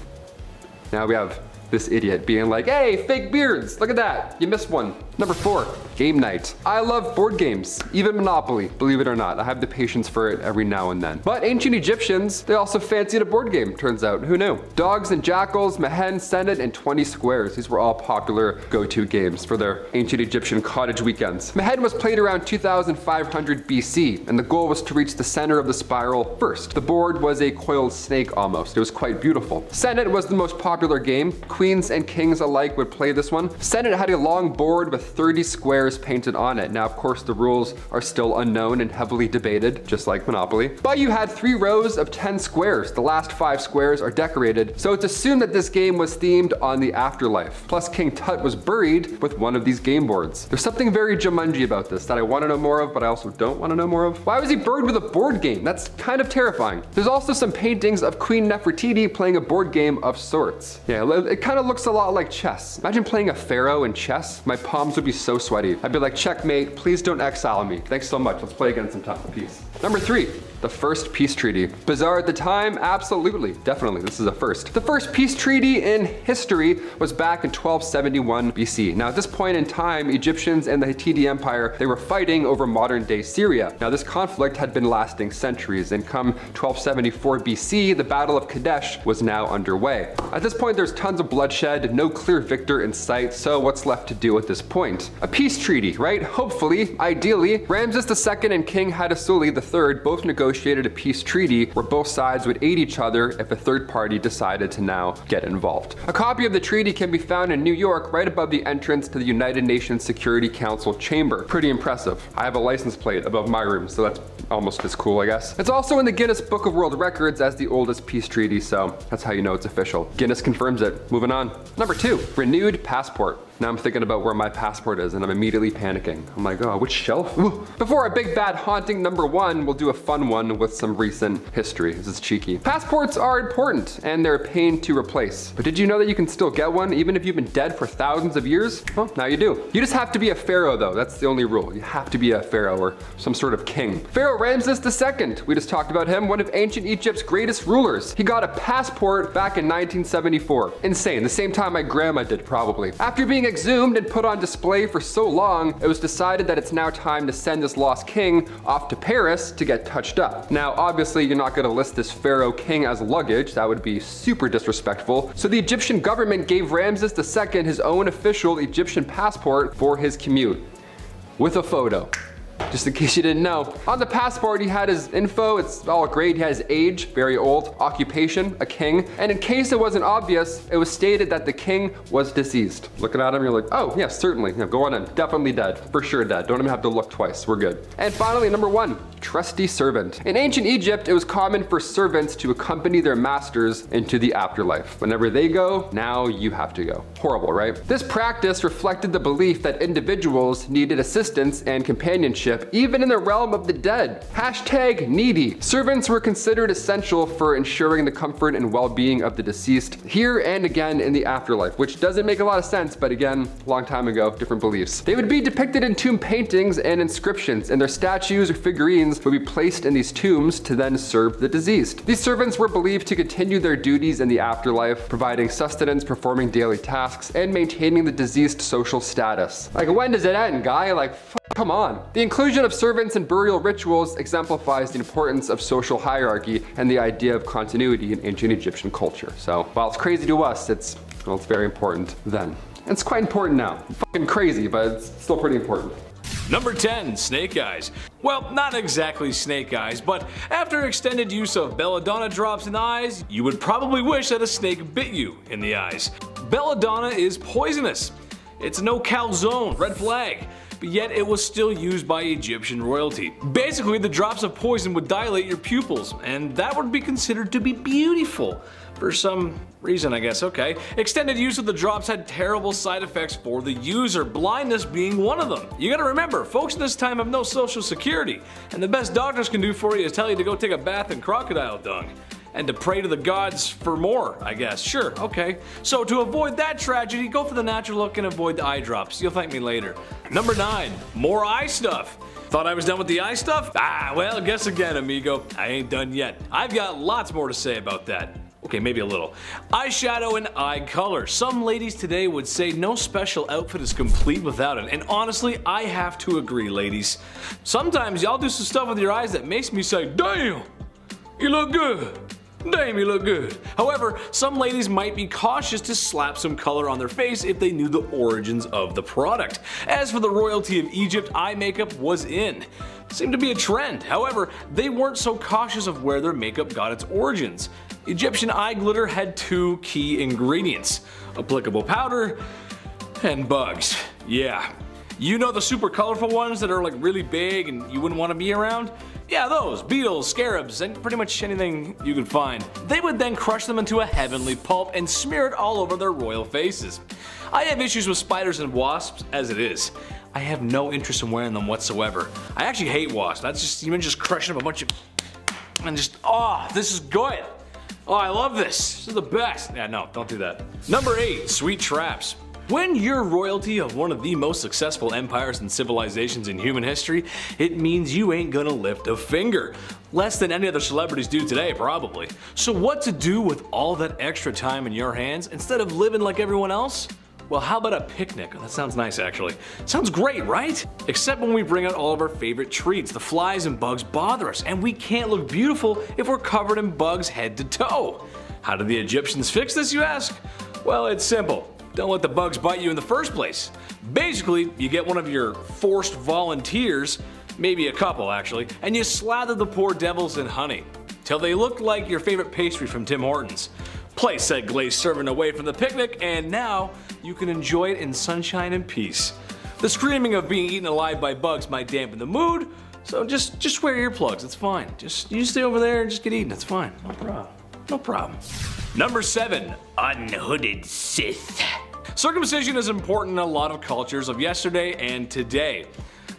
Now we have this idiot being like, hey, fake beards, look at that, you missed one. Number 4, game night. I love board games, even Monopoly, believe it or not. I have the patience for it every now and then. But ancient Egyptians, they also fancied a board game, turns out, who knew? Dogs and Jackals, Mehen, Senet, and 20 Squares. These were all popular go-to games for their ancient Egyptian cottage weekends. Mehen was played around 2500 BC, and the goal was to reach the center of the spiral first. The board was a coiled snake almost. It was quite beautiful. Senet was the most popular game. Queens and kings alike would play this one. Senet had a long board with 30 squares painted on it. Now, of course, the rules are still unknown and heavily debated, just like Monopoly. But you had 3 rows of 10 squares. The last 5 squares are decorated, so it's assumed that this game was themed on the afterlife. Plus, King Tut was buried with one of these game boards. There's something very Jumanji about this that I want to know more of, but I also don't want to know more of. Why was he buried with a board game? That's kind of terrifying. There's also some paintings of Queen Nefertiti playing a board game of sorts. Yeah, it kind kind of looks a lot like chess. Imagine playing a pharaoh in chess. My palms would be so sweaty. I'd be like, checkmate, please don't exile me. Thanks so much. Let's play again sometime. Peace. Number 3. The first peace treaty. Bizarre at the time? Absolutely. Definitely, this is a first. The first peace treaty in history was back in 1271 BC. Now at this point in time, Egyptians and the Hittite Empire, they were fighting over modern day Syria. Now this conflict had been lasting centuries, and come 1274 BC, the Battle of Kadesh was now underway. At this point, there's tons of bloodshed, no clear victor in sight, so what's left to do at this point? A peace treaty, right? Hopefully, ideally, Ramses II and King Hattusili III both negotiated a peace treaty where both sides would aid each other if a third party decided to now get involved. A copy of the treaty can be found in New York right above the entrance to the United Nations Security Council chamber. Pretty impressive. I have a license plate above my room, so that's almost as cool, I guess. It's also in the Guinness Book of World Records as the oldest peace treaty, so that's how you know it's official. Guinness confirms it. Moving on. Number 2, renewed passport. Now I'm thinking about where my passport is and I'm immediately panicking. I'm like, oh, which shelf? Ooh. Before our big bad haunting number 1, we'll do a fun one with some recent history. This is cheeky. Passports are important and they're a pain to replace. But did you know that you can still get one even if you've been dead for thousands of years? Well, now you do. You just have to be a pharaoh though. That's the only rule. You have to be a pharaoh or some sort of king. Pharaoh Ramses II. We just talked about him, one of ancient Egypt's greatest rulers. He got a passport back in 1974. Insane. The same time my grandma did, probably. After being exhumed and put on display for so long, it was decided that it's now time to send this lost king off to Paris to get touched up. Now, obviously, you're not going to list this pharaoh king as luggage. That would be super disrespectful. So the Egyptian government gave Ramses II his own official Egyptian passport for his commute, with a photo. Just in case you didn't know. On the passport, he had his info, it's all great. He had his age, very old, occupation, a king. And in case it wasn't obvious, it was stated that the king was deceased. Looking at him, you're like, oh, yes, certainly. Yeah, go on in. Definitely dead. For sure dead. Don't even have to look twice. We're good. And finally, number 1, trusty servant. In ancient Egypt, it was common for servants to accompany their masters into the afterlife. Whenever they go, now you have to go. Horrible, right? This practice reflected the belief that individuals needed assistance and companionship even in the realm of the dead. Hashtag needy. Servants were considered essential for ensuring the comfort and well-being of the deceased here and again in the afterlife, which doesn't make a lot of sense, but again, long time ago, different beliefs. They would be depicted in tomb paintings and inscriptions, and their statues or figurines would be placed in these tombs to then serve the deceased. These servants were believed to continue their duties in the afterlife, providing sustenance, performing daily tasks, and maintaining the deceased social status. Like, when does it end, guy? Like, come on. The inclusion of servants in burial rituals exemplifies the importance of social hierarchy and the idea of continuity in ancient Egyptian culture. So while it's crazy to us, it's very important then. And it's quite important now. Fucking crazy, but it's still pretty important. Number 10, snake eyes. Well, not exactly snake eyes, but after extended use of belladonna drops in the eyes, you would probably wish that a snake bit you in the eyes. Belladonna is poisonous. It's a no-cal zone, red flag. But yet it was still used by Egyptian royalty. Basically, the drops of poison would dilate your pupils, and that would be considered to be beautiful. For some reason, I guess, okay. Extended use of the drops had terrible side effects for the user, blindness being one of them. You gotta remember, folks in this time have no social security, and the best doctors can do for you is tell you to go take a bath in crocodile dung. And to pray to the gods for more, I guess. Sure, okay. So to avoid that tragedy, go for the natural look and avoid the eye drops. You'll thank me later. Number 9, more eye stuff. Thought I was done with the eye stuff? Ah, well, guess again, amigo. I ain't done yet. I've got lots more to say about that. Okay, maybe a little. Eyeshadow and eye color. Some ladies today would say no special outfit is complete without it, and honestly, I have to agree, ladies. Sometimes y'all do some stuff with your eyes that makes me say, damn, you look good. Damn, you look good. However, some ladies might be cautious to slap some color on their face if they knew the origins of the product. As for the royalty of Egypt, eye makeup was in. Seemed to be a trend. However, they weren't so cautious of where their makeup got its origins. Egyptian eye glitter had 2 key ingredients: applicable powder and bugs. Yeah. You know the super colorful ones that are like really big and you wouldn't want to be around? Yeah, those, beetles, scarabs, and pretty much anything you could find. They would then crush them into a heavenly pulp and smear it all over their royal faces. I have issues with spiders and wasps as it is. I have no interest in wearing them whatsoever. I actually hate wasps. That's just, even just crushing up a bunch of, and just, oh, this is good. Oh, I love this. This is the best. Yeah, no, don't do that. Number 8, sweet traps. When you're royalty of one of the most successful empires and civilizations in human history, it means you ain't gonna lift a finger. Less than any other celebrities do today, probably. So what to do with all that extra time in your hands instead of living like everyone else? Well, how about a picnic? That sounds nice, actually. Sounds great, right? Except when we bring out all of our favorite treats. The flies and bugs bother us, and we can't look beautiful if we're covered in bugs head to toe. How did the Egyptians fix this, you ask? Well, it's simple. Don't let the bugs bite you in the first place. Basically, you get one of your forced volunteers, maybe a couple actually, and you slather the poor devils in honey, till they look like your favorite pastry from Tim Hortons. Place said glazed serving away from the picnic, and now you can enjoy it in sunshine and peace. The screaming of being eaten alive by bugs might dampen the mood, so just wear earplugs, it's fine. You stay over there and just get eaten, it's fine. No problem. No problem. Number 7, unhooded Sith. Circumcision is important in a lot of cultures of yesterday and today.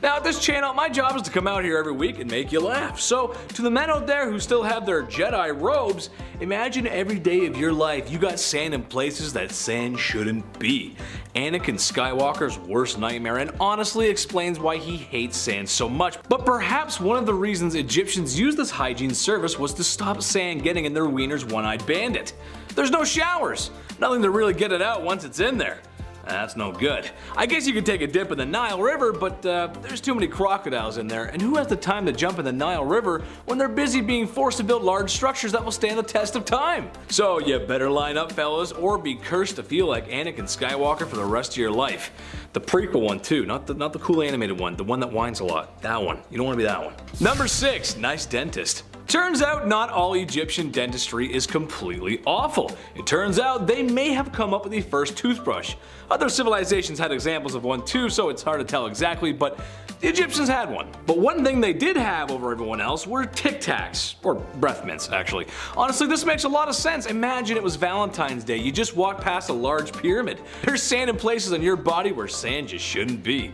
Now at this channel, my job is to come out here every week and make you laugh. So to the men out there who still have their Jedi robes, imagine every day of your life you got sand in places that sand shouldn't be. Anakin Skywalker's worst nightmare, and honestly explains why he hates sand so much. But perhaps one of the reasons Egyptians used this hygiene service was to stop sand getting in their wiener's one-eyed bandit. There's no showers, nothing to really get it out once it's in there. That's no good. I guess you could take a dip in the Nile River, but there's too many crocodiles in there, and who has the time to jump in the Nile River when they're busy being forced to build large structures that will stand the test of time? So you better line up, fellas, or be cursed to feel like Anakin Skywalker for the rest of your life. The prequel one too, not the cool animated one, the one that whines a lot. That one. You don't want to be that one. Number 6, nice dentist. Turns out not all Egyptian dentistry is completely awful. It turns out they may have come up with the first toothbrush. Other civilizations had examples of one too, so it's hard to tell exactly, but the Egyptians had one. But one thing they did have over everyone else were Tic Tacs, or breath mints actually. Honestly, this makes a lot of sense. Imagine it was Valentine's Day, you just walked past a large pyramid. There's sand in places on your body where sand just shouldn't be.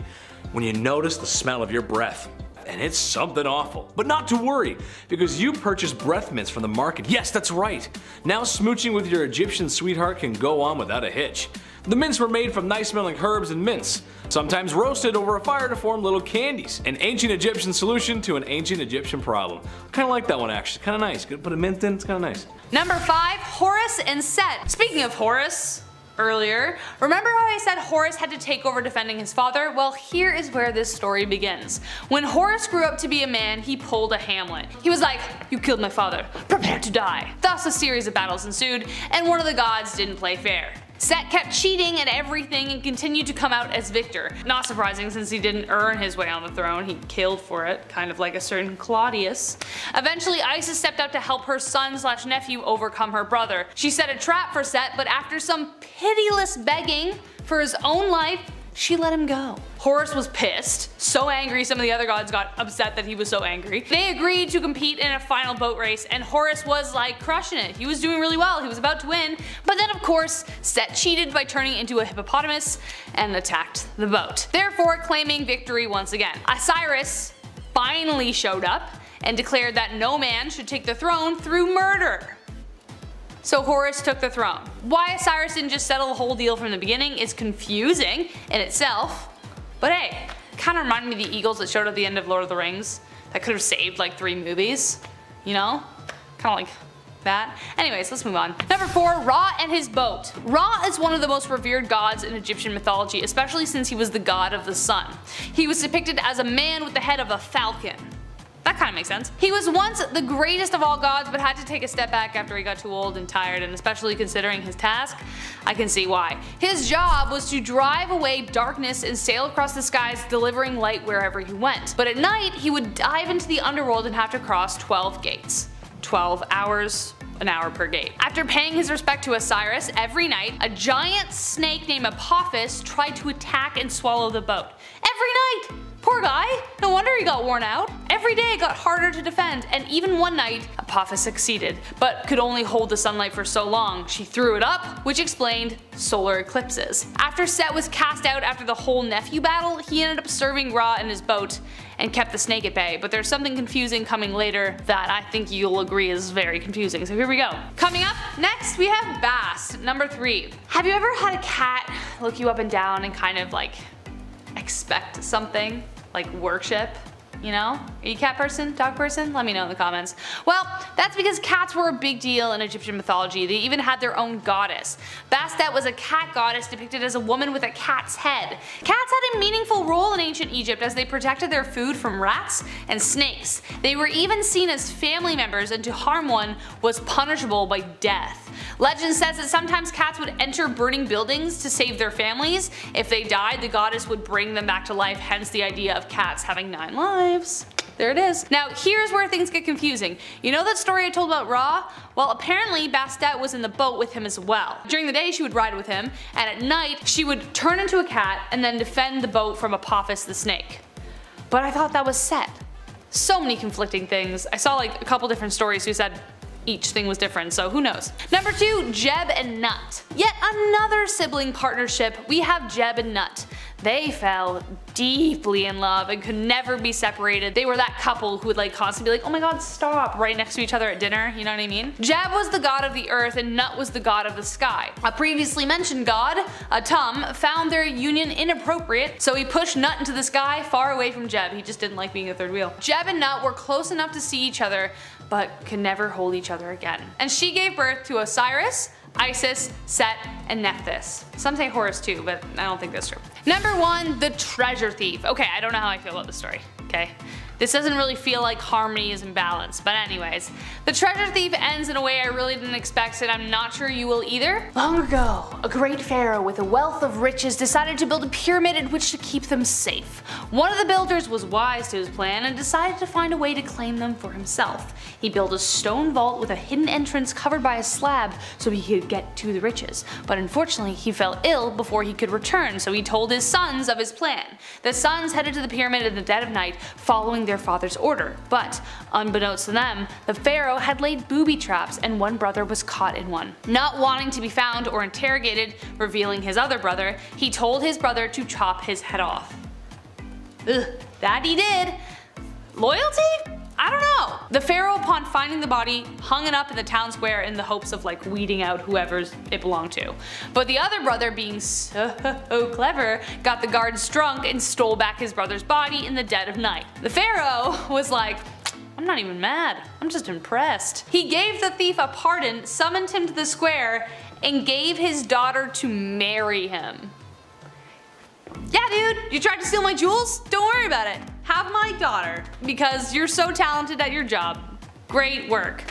When you notice the smell of your breath, and it's something awful. But not to worry, because you purchased breath mints from the market. Yes, that's right. Now smooching with your Egyptian sweetheart can go on without a hitch. The mints were made from nice smelling herbs and mints, sometimes roasted over a fire to form little candies. An ancient Egyptian solution to an ancient Egyptian problem. Kinda like that one actually, kinda nice. Gonna put a mint in, it's kinda nice. Number 5, Horus and Set. Speaking of Horus, earlier, remember how I said Horus had to take over defending his father? Well, here is where this story begins. When Horus grew up to be a man, he pulled a Hamlet. He was like, "You killed my father, prepare to die." Thus a series of battles ensued, and one of the gods didn't play fair. Set kept cheating at everything and continued to come out as victor. Not surprising since he didn't earn his way on the throne, he killed for it, kind of like a certain Claudius. Eventually Isis stepped out to help her son/nephew overcome her brother. She set a trap for Set, but after some pitiless begging for his own life, she let him go. Horus was pissed, so angry some of the other gods got upset that he was so angry. They agreed to compete in a final boat race, and Horus was like crushing it. He was doing really well, he was about to win, but then of course Set cheated by turning into a hippopotamus and attacked the boat, therefore claiming victory once again. Osiris finally showed up and declared that no man should take the throne through murder. So Horus took the throne. Why Osiris didn't just settle the whole deal from the beginning is confusing in itself, but hey, kinda reminded me of the eagles that showed at the end of Lord of the Rings that could have saved like 3 movies, you know? Kinda like that. Anyways, let's move on. Number 4, Ra and his boat. Ra is one of the most revered gods in Egyptian mythology, especially since he was the god of the sun. He was depicted as a man with the head of a falcon. That kind of makes sense. He was once the greatest of all gods, but had to take a step back after he got too old and tired, and especially considering his task, I can see why. His job was to drive away darkness and sail across the skies, delivering light wherever he went. But at night, he would dive into the underworld and have to cross 12 gates. 12 hours, an hour per gate. After paying his respect to Osiris every night, a giant snake named Apophis tried to attack and swallow the boat. Every night! Poor guy, no wonder he got worn out. Every day it got harder to defend, and even one night, Apophis succeeded, but could only hold the sunlight for so long. She threw it up, which explained solar eclipses. After Set was cast out after the whole nephew battle, he ended up serving Ra in his boat and kept the snake at bay, but there's something confusing coming later that I think you'll agree is very confusing, so here we go. Coming up next we have Bast, number 3. Have you ever had a cat look you up and down and kind of like expect something? Like worship? You know? Are you a cat person? Dog person? Let me know in the comments. Well, that's because cats were a big deal in Egyptian mythology. They even had their own goddess. Bastet was a cat goddess depicted as a woman with a cat's head. Cats had a meaningful role in ancient Egypt as they protected their food from rats and snakes. They were even seen as family members, and to harm one was punishable by death. Legend says that sometimes cats would enter burning buildings to save their families. If they died, the goddess would bring them back to life, hence the idea of cats having 9 lives. There it is. Now here's where things get confusing. You know that story I told about Ra? Well, apparently Bastet was in the boat with him as well. During the day she would ride with him, and at night she would turn into a cat and then defend the boat from Apophis the snake. But I thought that was Set. So many conflicting things. I saw like a couple different stories who said each thing was different, so who knows. Number 2, Jeb and Nut. Yet another sibling partnership. We have Jeb and Nut. They fell deeply in love and could never be separated. They were that couple who would like constantly be like, oh my god, stop, right next to each other at dinner, you know what I mean? Jeb was the god of the earth and Nut was the god of the sky. A previously mentioned god, Atum, found their union inappropriate, so he pushed Nut into the sky far away from Jeb. He just didn't like being a third wheel. Jeb and Nut were close enough to see each other, but could never hold each other again. And she gave birth to Osiris, Isis, Set, and Nephthys. Some say Horus too, but I don't think that's true. Number 1, the treasure thief. Okay, I don't know how I feel about this story, okay? This doesn't really feel like harmony is in balance, but anyways. The treasure thief ends in a way I really didn't expect, and I'm not sure you will either. Long ago, a great pharaoh with a wealth of riches decided to build a pyramid in which to keep them safe. One of the builders was wise to his plan and decided to find a way to claim them for himself. He built a stone vault with a hidden entrance covered by a slab so he could get to the riches. But unfortunately, he fell ill before he could return, so he told his sons of his plan. The sons headed to the pyramid in the dead of night, following their father's order, but unbeknownst to them, the pharaoh had laid booby traps and one brother was caught in one. Not wanting to be found or interrogated, revealing his other brother, he told his brother to chop his head off. Ugh, that he did. Loyalty? I don't know. The pharaoh, upon finding the body, hung it up in the town square in the hopes of like weeding out whoever it belonged to. But the other brother, being so clever, got the guards drunk and stole back his brother's body in the dead of night. The pharaoh was like, I'm not even mad, I'm just impressed. He gave the thief a pardon, summoned him to the square, and gave his daughter to marry him. Yeah dude, you tried to steal my jewels? Don't worry about it. Have my daughter, because you're so talented at your job. Great work.